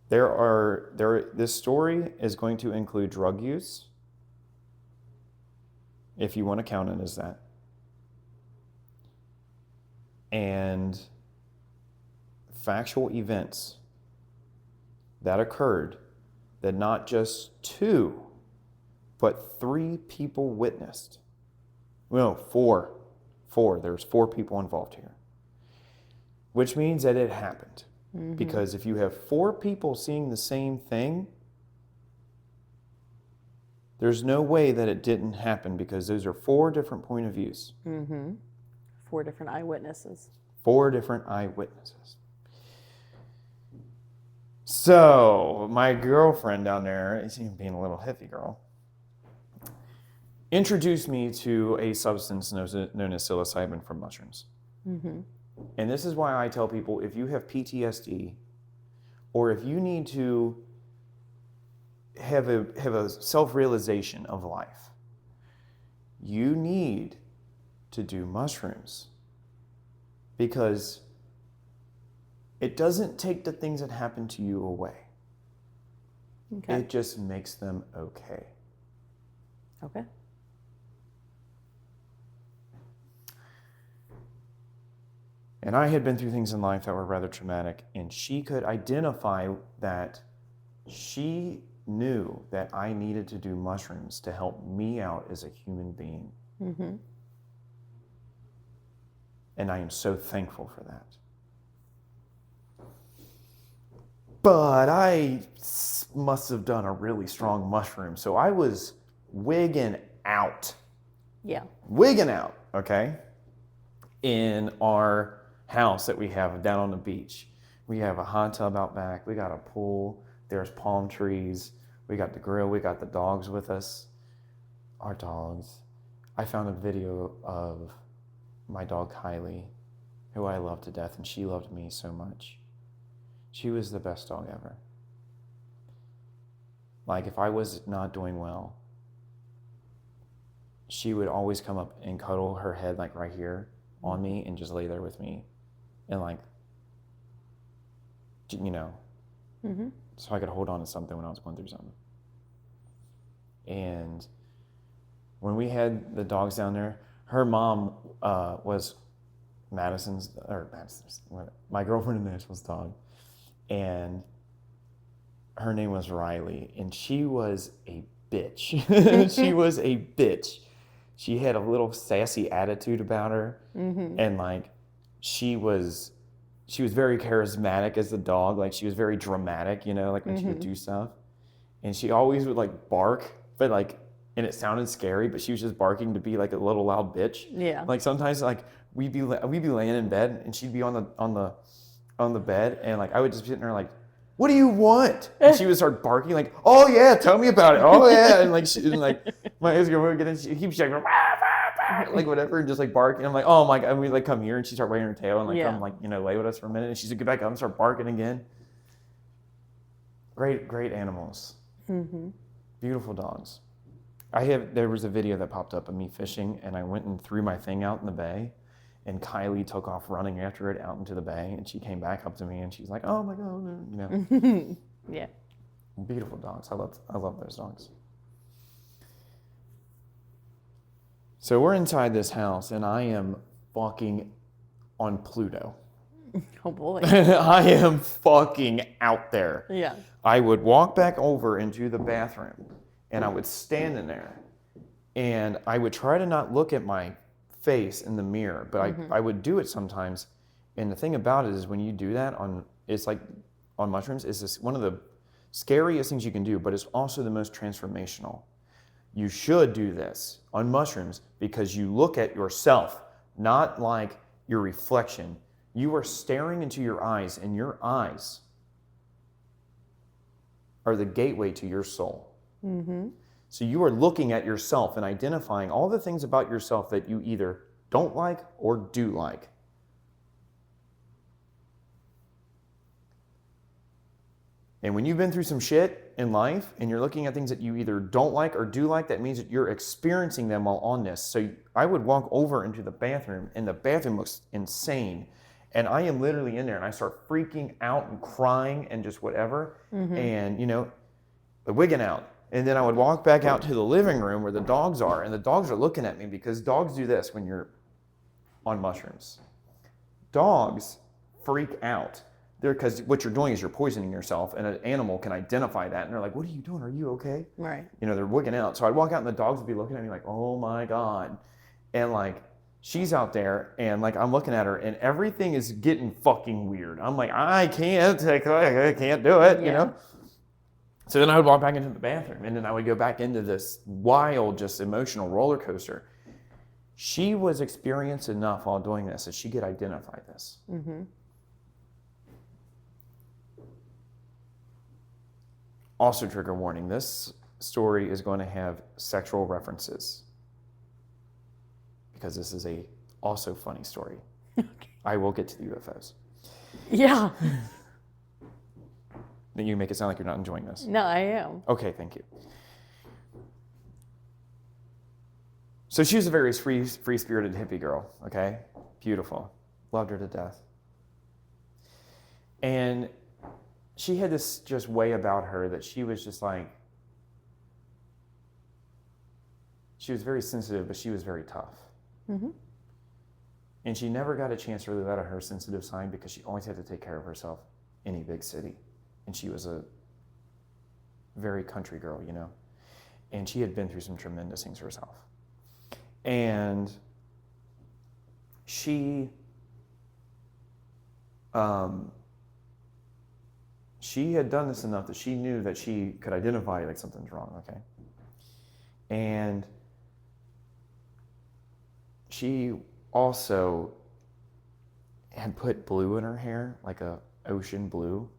This story is going to include drug use, if you want to count it as that, and factual events that occurred that not just 2, but 3 people witnessed. No, 4. There's 4 people involved here, which means that it happened. Because if you have 4 people seeing the same thing, there's no way that it didn't happen, because those are 4 different point of views. 4 different eyewitnesses. 4 different eyewitnesses. So my girlfriend down there, being a little hippie girl, introduced me to a substance known as psilocybin from mushrooms. And this is why I tell people, if you have PTSD, or if you need to have a self-realization of life, you need to do mushrooms, because it doesn't take the things that happen to you away. Okay. It just makes them okay. Okay. And I had been through things in life that were rather traumatic, and she could identify that she knew that I needed to do mushrooms to help me out as a human being. And I am so thankful for that. But I must have done a really strong mushroom, so I was wigging out. Yeah. Wigging out, okay? In our house that we have down on the beach. We have a hot tub out back. We got a pool. There's palm trees. We got the grill. We got the dogs with us. Our dogs. I found a video of my dog Kylie, who I love to death, and she loved me so much. She was the best dog ever. Like, if I was not doing well, she would always come up and cuddle her head like right here on me and just lay there with me, and like, you know, so I could hold on to something when I was going through something. And when we had the dogs down there, her mom was my girlfriend in Nashville's dog, and her name was Riley, and she was a bitch. She was a bitch. She had a little sassy attitude about her, and like she was very charismatic as a dog. Like, she was very dramatic, you know, like when she would do stuff, and she always would like bark, but like, and it sounded scary, but she was just barking to be like a little loud bitch. Yeah. Like, sometimes like we'd be laying in bed, and she'd be on the bed, and like I would just be sitting there like, what do you want? And she would start barking like, oh yeah, tell me about it. Oh yeah. And like, my ex-girlfriend would get in, she keeps like, bah, bah, bah. like whatever, and just like barking. I'm like, oh my God. And we like come here and she start wagging her tail and like Yeah. come like, lay with us for a minute. And she's like, get back up and start barking again. Great animals. Beautiful dogs. There was a video that popped up of me fishing and I went and threw my thing out in the bay and Kylie took off running after it out into the bay and she came back up to me and she's like, oh my God, Yeah. Beautiful dogs. I love those dogs. So we're inside this house and I am fucking on Pluto. Oh boy. I am fucking out there. Yeah. I would walk back over into the bathroom and I would stand in there and I would try to not look at my face in the mirror, but I would do it sometimes. And the thing about it is when you do that it's like on mushrooms, it's just one of the scariest things you can do, but it's also the most transformational. You should do this on mushrooms because you look at yourself, not like your reflection. You are staring into your eyes, and your eyes are the gateway to your soul. So you are looking at yourself and identifying all the things about yourself that you either don't like or do like. And when you've been through some shit in life and you're looking at things that you either don't like or do like, that means that you're experiencing them while on this. So I would walk over into the bathroom and the bathroom looks insane. And I am literally in there and I start freaking out and crying and just whatever. And, wigging out. And then I would walk back out to the living room where the dogs are. And the dogs are looking at me because dogs do this when you're on mushrooms. Dogs freak out. Because what you're doing is you're poisoning yourself, and an animal can identify that, and they're like, what are you doing? Are you okay? Right. They're wigging out. So I'd walk out, and the dogs would be looking at me like, oh my God. And like, she's out there, and like, I'm looking at her, and everything is getting fucking weird. I'm like, I can't do it, Yeah. So then I would walk back into the bathroom, and then I would go back into this wild, just emotional roller coaster. She was experienced enough while doing this that she could identify this. Also, trigger warning, this story is going to have sexual references because this is a also funny story. I will get to the UFOs. Yeah. Then you make it sound like you're not enjoying this. No, I am. Okay, thank you. So she was a very free-spirited hippie girl, okay? Beautiful. Loved her to death. And she had this just way about her that she was just like, she was very sensitive, but she was very tough. And she never got a chance to really let out her sensitive side because she always had to take care of herself in a big city. And she was a very country girl, And she had been through some tremendous things herself. And she had done this enough that she knew that she could identify like something's wrong, okay? And she also had put blue in her hair, like a ocean blue.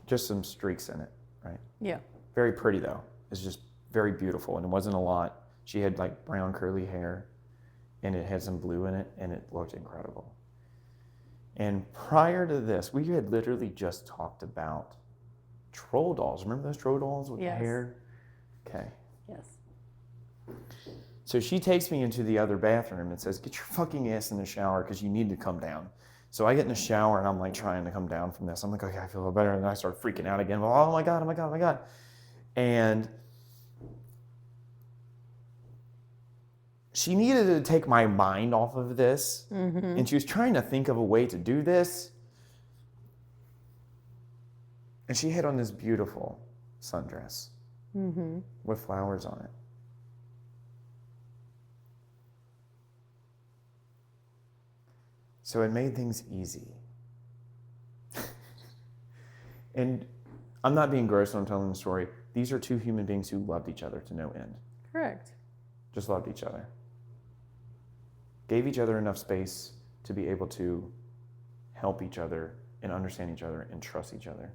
Just some streaks in it, right? Yeah. Very pretty though. It's just very beautiful, and it wasn't a lot. She had like brown curly hair, and it had some blue in it, and it looked incredible. And prior to this, we had literally just talked about troll dolls. Remember those troll dolls with the hair? Okay. Yes. So she takes me into the other bathroom and says, get your fucking ass in the shower because you need to come down. So I get in the shower and I'm like trying to come down from this. I'm like, okay, I feel a little better. And then I start freaking out again. Well, oh my God, oh my God, oh my God. And she needed to take my mind off of this. And she was trying to think of a way to do this. And she had on this beautiful sundress with flowers on it. So it made things easy. And I'm not being gross when I'm telling the story. These are two human beings who loved each other to no end. Correct. Just loved each other. Gave each other enough space to be able to help each other and understand each other and trust each other.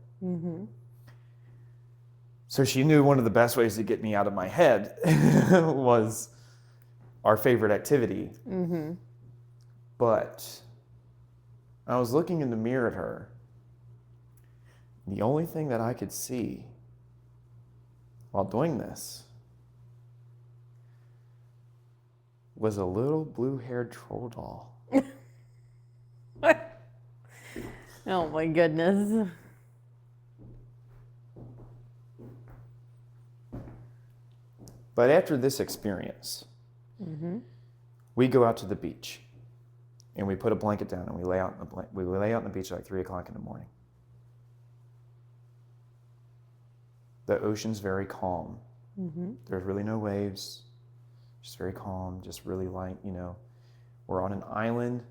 So she knew one of the best ways to get me out of my head was our favorite activity. But I was looking in the mirror at her. The only thing that I could see while doing this was a little blue-haired troll doll. Oh my goodness. But after this experience, we go out to the beach and we put a blanket down and we lay out on the beach at like 3 o'clock in the morning. The ocean's very calm. There's really no waves, just very calm, just really light, you know. We're on an island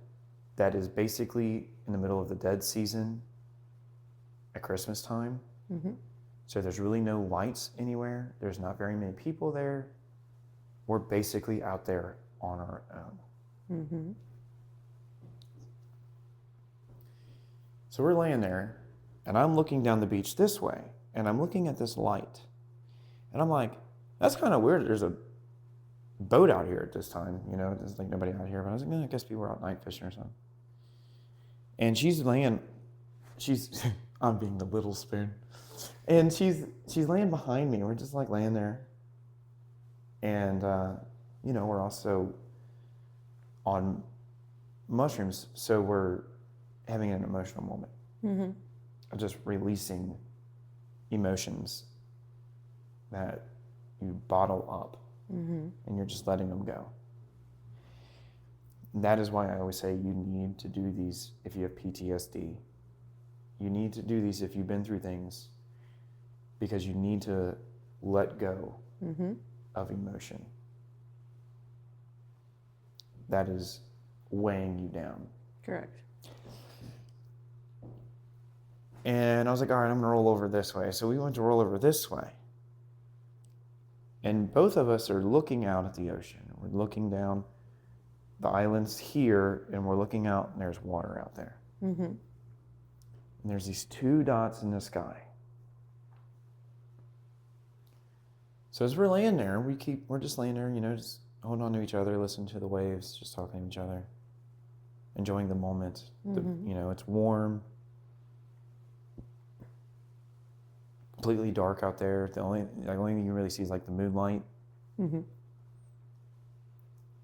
that is basically in the middle of the dead season at Christmas time. So there's really no lights anywhere. There's not very many people there. We're basically out there on our own. So we're laying there, and I'm looking down the beach this way, and I'm looking at this light. And I'm like, that's kind of weird. There's a boat out here at this time, you know, there's like nobody out here. But I was like, I guess people are out night fishing or something. And she's laying, I'm being the little spoon. And she's laying behind me. We're just like laying there. And, you know, we're also on mushrooms. So we're having an emotional moment of just releasing emotions that you bottle up and you're just letting them go. And that is why I always say you need to do these if you have PTSD. You need to do these if you've been through things, because you need to let go of emotion that is weighing you down. Correct. And I was like, all right, I'm gonna roll over this way. So we went to roll over this way. And both of us are looking out at the ocean. We're looking down the islands here, and we're looking out, and there's water out there. And there's these 2 dots in the sky. So as we're laying there, we're just laying there, you know, just holding on to each other, listening to the waves, just talking to each other, enjoying the moment. You know, it's warm, completely dark out there. The only thing you really see is like the moonlight.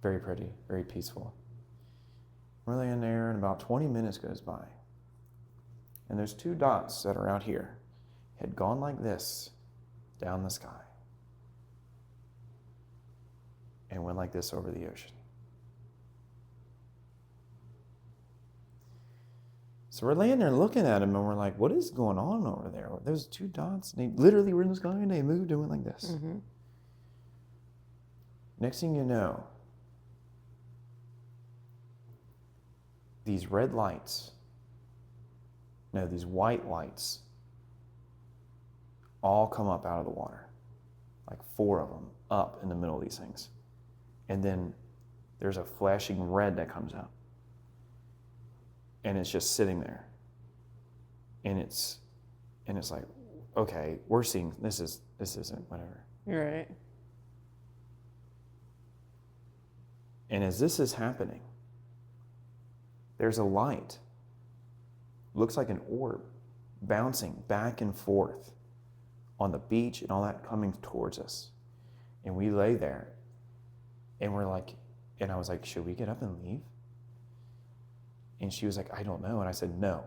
Very pretty, very peaceful. We're laying there, and about 20 minutes goes by. And there's 2 dots that are out here, had gone like this down the sky and went like this over the ocean. So we're laying there looking at them, and we're like, what is going on over there? Those 2 dots, and they literally were in the sky, and they moved and went like this. Next thing you know, these red lights, no, these white lights all come up out of the water, like 4 of them up in the middle of these things. And then there's a flashing red that comes out. And it's just sitting there. And it's like, okay, we're seeing, this isn't whatever. Right. And as this is happening, there's a light, looks like an orb, bouncing back and forth on the beach and all that, coming towards us. And we lay there, and we're like, and I was like, should we get up and leave? And she was like, I don't know. And I said, no,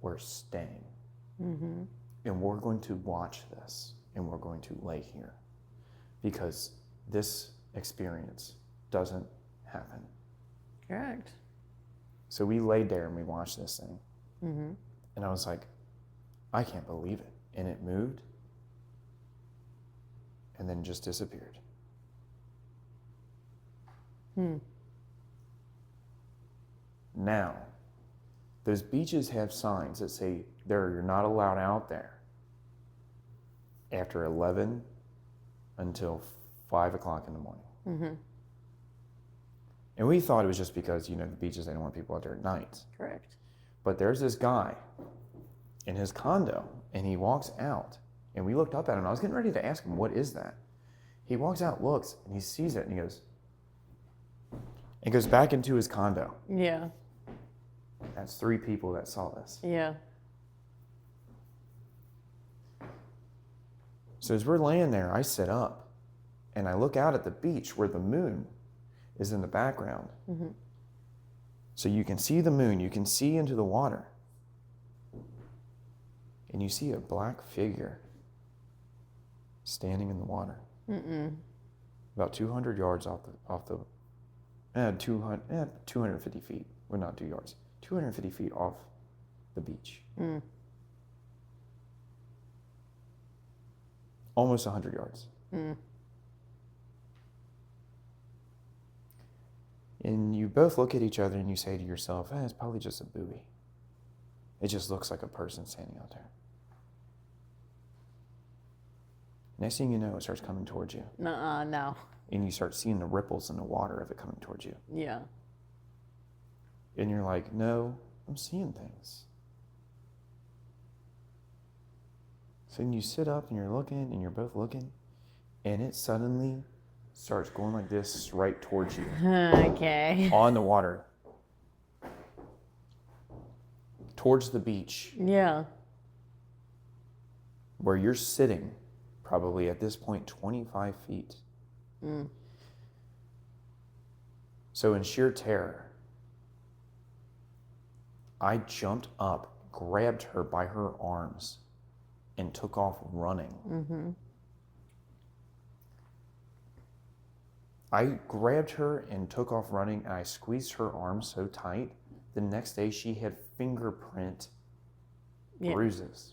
we're staying. And we're going to watch this, and we're going to lay here, because this experience doesn't happen. Correct. So we laid there and we watched this thing. And I was like, I can't believe it. And it moved and then just disappeared. Now, those beaches have signs that say you're not allowed out there after 11 until 5 o'clock in the morning. And we thought it was just because, you know, the beaches, they don't want people out there at night. Correct. But there's this guy in his condo, and he walks out, and we looked up at him. I was getting ready to ask him, what is that? He walks out, looks, and he sees it, and he goes, and goes back into his condo. Yeah. That's 3 people that saw this. Yeah. So as we're laying there, I sit up and I look out at the beach where the moon is in the background. Mm-hmm. So you can see the moon, you can see into the water. And you see a black figure standing in the water. About 200 yards off the 250 feet. Well, not 2 yards. 250 feet off the beach. Almost 100 yards. And you both look at each other and you say to yourself, it's probably just a buoy. It just looks like a person standing out there. Next thing you know, it starts coming towards you. No. And you start seeing the ripples in the water of it coming towards you. Yeah. And you're like, no, I'm seeing things. So then you sit up and you're looking and you're both looking, and it suddenly starts going like this right towards you. Okay. On the water. Towards the beach. Yeah. Where you're sitting, probably at this point 25 feet. So in sheer terror, I jumped up, grabbed her by her arms, and took off running. I grabbed her and took off running, and I squeezed her arm so tight, the next day she had fingerprint bruises.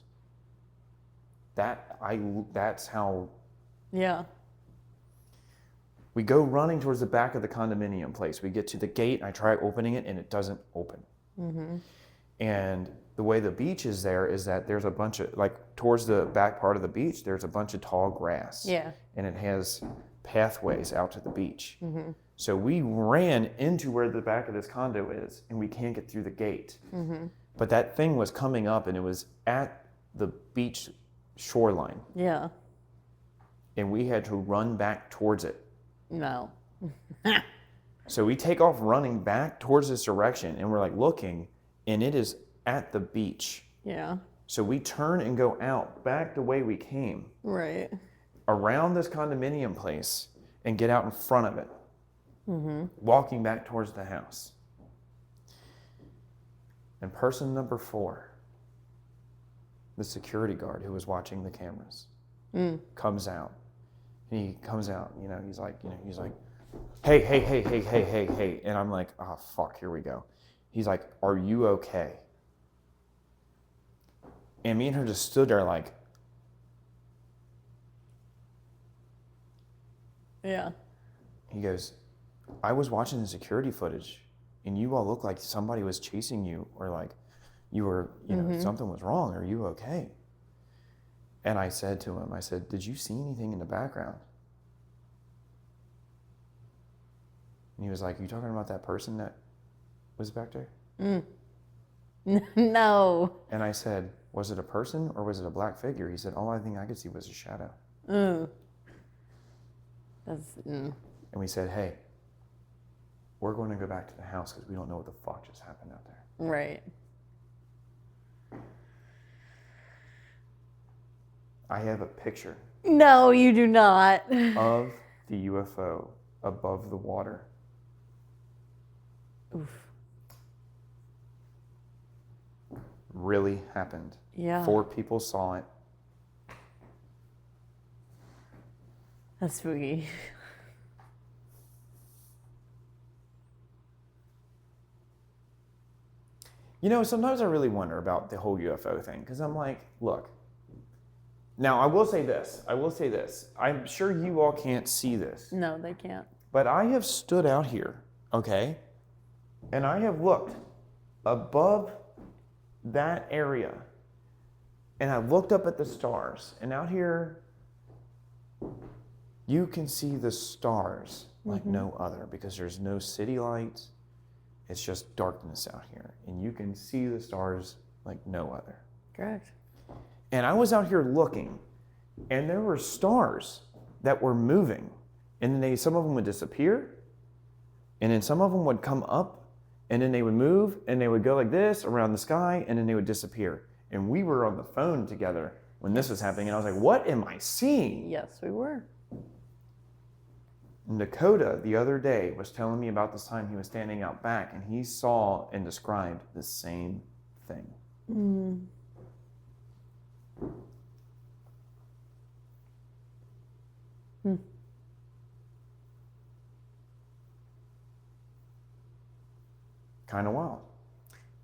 That's how. Yeah. We go running towards the back of the condominium place. We get to the gate, and I try opening it, and it doesn't open. And the way the beach is there is that there's a bunch of, towards the back part of the beach, there's a bunch of tall grass. Yeah. And it has pathways out to the beach. So we ran into where the back of this condo is, and we can't get through the gate. But that thing was coming up, and it was at the beach shoreline. Yeah. And we had to run back towards it. No. So we take off running back towards this direction, and we're looking, and it is at the beach. Yeah. So we turn and go out back the way we came, Right. around this condominium place, and get out in front of it, walking back towards the house. And person number 4, the security guard who was watching the cameras, comes out. And he comes out, he's like, hey. And I'm like, oh, fuck, here we go. He's like, are you okay? And me and her just stood there like. Yeah. He goes, I was watching the security footage, and you all looked like somebody was chasing you, or you were, something was wrong. Are you okay? And I said to him, did you see anything in the background? And he was like, are you talking about that person that was back there? No. And I said, was it a person or was it a black figure? He said, all I think I could see was a shadow. And we said, hey, we're going to go back to the house because we don't know what the fuck just happened out there. Right. I have a picture No, you do not. of the UFO above the water. Oof. Really happened. Yeah. 4 people saw it. That's spooky. Sometimes I really wonder about the whole UFO thing because I'm like, look. Now, I will say this. I'm sure you all can't see this. No, they can't. But I have stood out here, okay? And I have looked above that area. And I looked up at the stars. And out here, you can see the stars like no other because there's no city lights. It's just darkness out here. And you can see the stars like no other. Correct. And I was out here looking, and there were stars that were moving. And then some of them would disappear, And then some of them would come up, and then they would move, and they would go like this around the sky, and then they would disappear. And we were on the phone together when this was happening, and I was like, what am I seeing? Yes, we were. Dakota the other day was telling me about this time he was standing out back, and he saw and described the same thing. Kind of wild.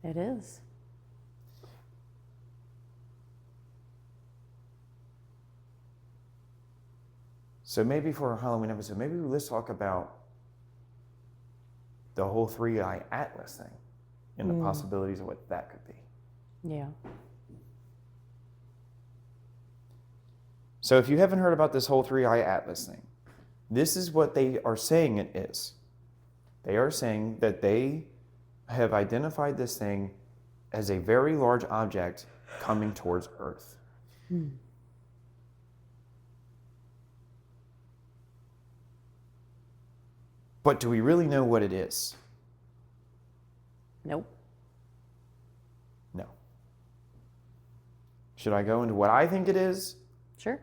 It is. So maybe for our Halloween episode, maybe let's talk about the whole 3-eye atlas thing and the possibilities of what that could be. Yeah. So if you haven't heard about this whole 3-eye atlas thing, this is what they are saying it is. They are saying that they have identified this thing as a very large object coming towards Earth. But do we really know what it is? Nope. No. Should I go into what I think it is? Sure.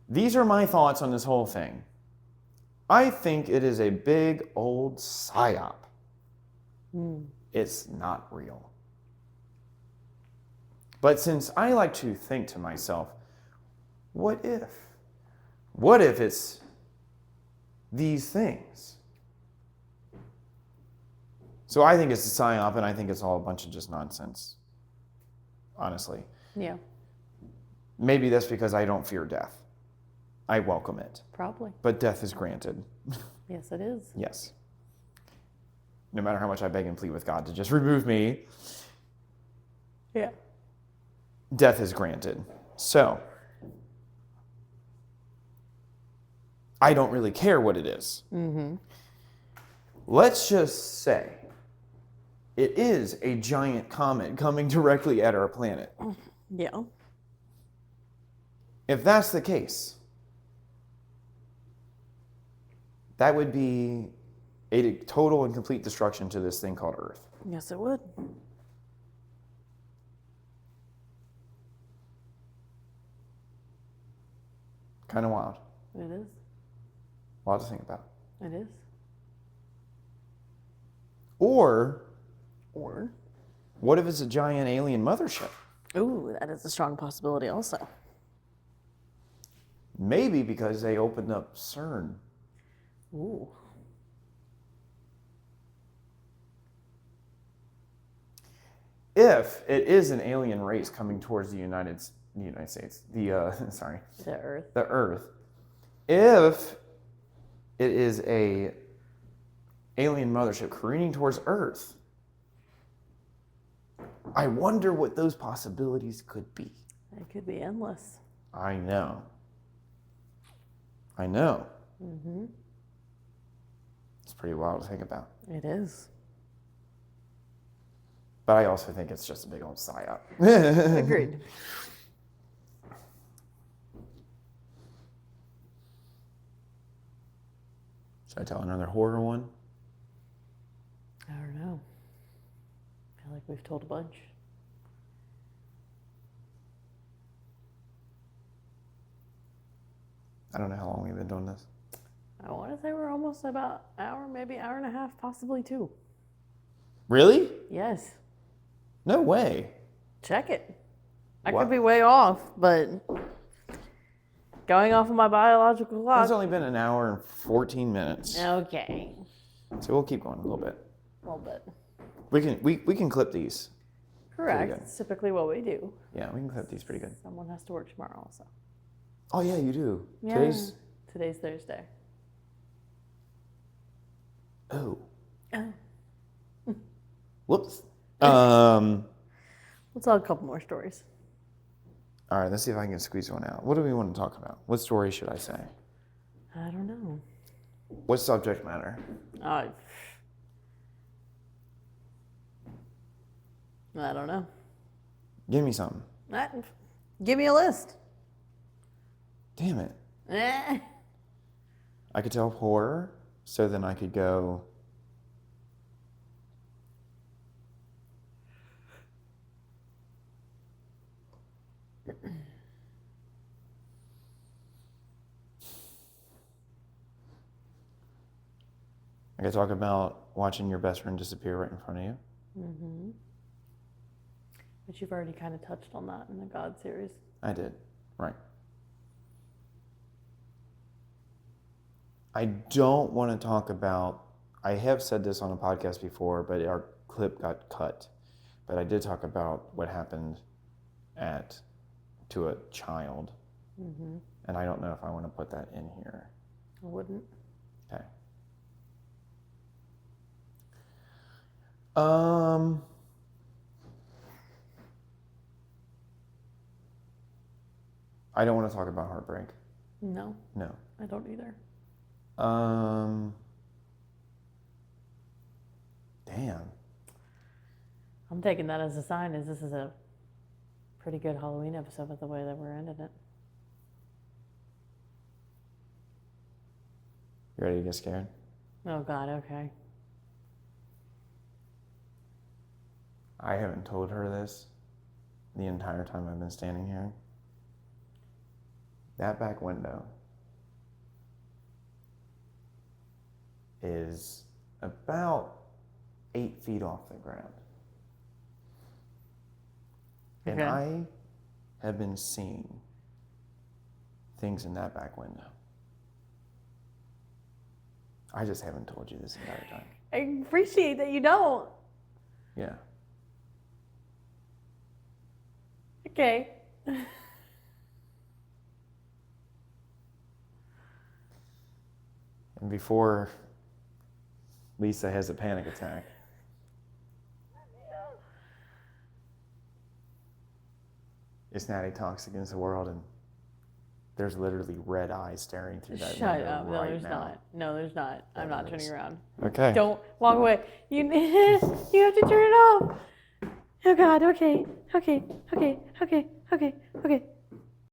These are my thoughts on this whole thing. I think it is a big old psyop. It's not real. But since I like to think to myself, what if? What if it's these things? So I think it's a psyop, and I think it's all a bunch of just nonsense, honestly. Yeah, Maybe that's because I don't fear death. I welcome it. probably. But death is granted. Yes, it is. Yes. No matter how much I beg and plead with God to just remove me, Yeah. death is granted. So, I don't really care what it is. Let's just say it is a giant comet coming directly at our planet. Yeah. If that's the case, that would be a total and complete destruction to this thing called Earth. Yes, it would. Kind of wild. It is. Wild to think about. It is. Or, Or, what if it's a giant alien mothership? ooh, that is a strong possibility also. Maybe because they opened up CERN. Ooh. If it is an alien race coming towards the United States, the The Earth. Earth, if it is a alien mothership careening towards Earth, I wonder what those possibilities could be. It could be endless. I know. It's pretty wild to think about. It is. But I also think it's just a big old psyop. Agreed. Should I tell another horror one? I don't know. I feel like we've told a bunch. I don't know how long we've been doing this. I want to say we're almost about an hour, maybe hour and a half, possibly two. Really? Yes. No way. Check it. I What? could be way off, but going off of my biological It's clock. only been an hour and 14 minutes. Okay. So we'll keep going a little bit. A little bit. We can clip these. Correct. good. It's typically what we do. Yeah, we can clip these pretty good. Someone has to work tomorrow also. Oh yeah, you do. Yeah. Today's Thursday. Oh. Oh. Whoops. We'll tell a couple more stories. All right, let's see if I can squeeze one out. What do we want to talk about? What story should I say? I don't know. What subject matter? I don't know. Give me something. Give me a list. Damn it. Eh. I could tell horror. so then I could go. I could talk about watching your best friend disappear right in front of you. Mm-hmm. But you've already kind of touched on that in the God series. I did, right. I don't want to talk about, I have said this on a podcast before, but our clip got cut. But I did talk about what happened to a child. Mm-hmm. And I don't know if I want to put that in here. I wouldn't. Okay. I don't want to talk about heartbreak. No, No. I don't either. Damn. I'm taking that as a sign as this is a pretty good Halloween episode with the way that we're ending it. You ready to get scared? Oh God, okay. I haven't told her this the entire time I've been standing here. That back window is about 8 feet off the ground. And Okay. I have been seeing things in that back window. I just haven't told you this entire time. I appreciate that you don't. Yeah. Okay. And before Lisa has a panic attack, it's Natty Talks Against the World, and there's literally red eyes staring through that Shut window up. No, right there's now. not. No, there's not. I'm Yeah, not there turning is. around. Okay. Don't walk away. You you have to turn it off. Oh God. Okay. Okay. Okay. Okay. Okay. Okay.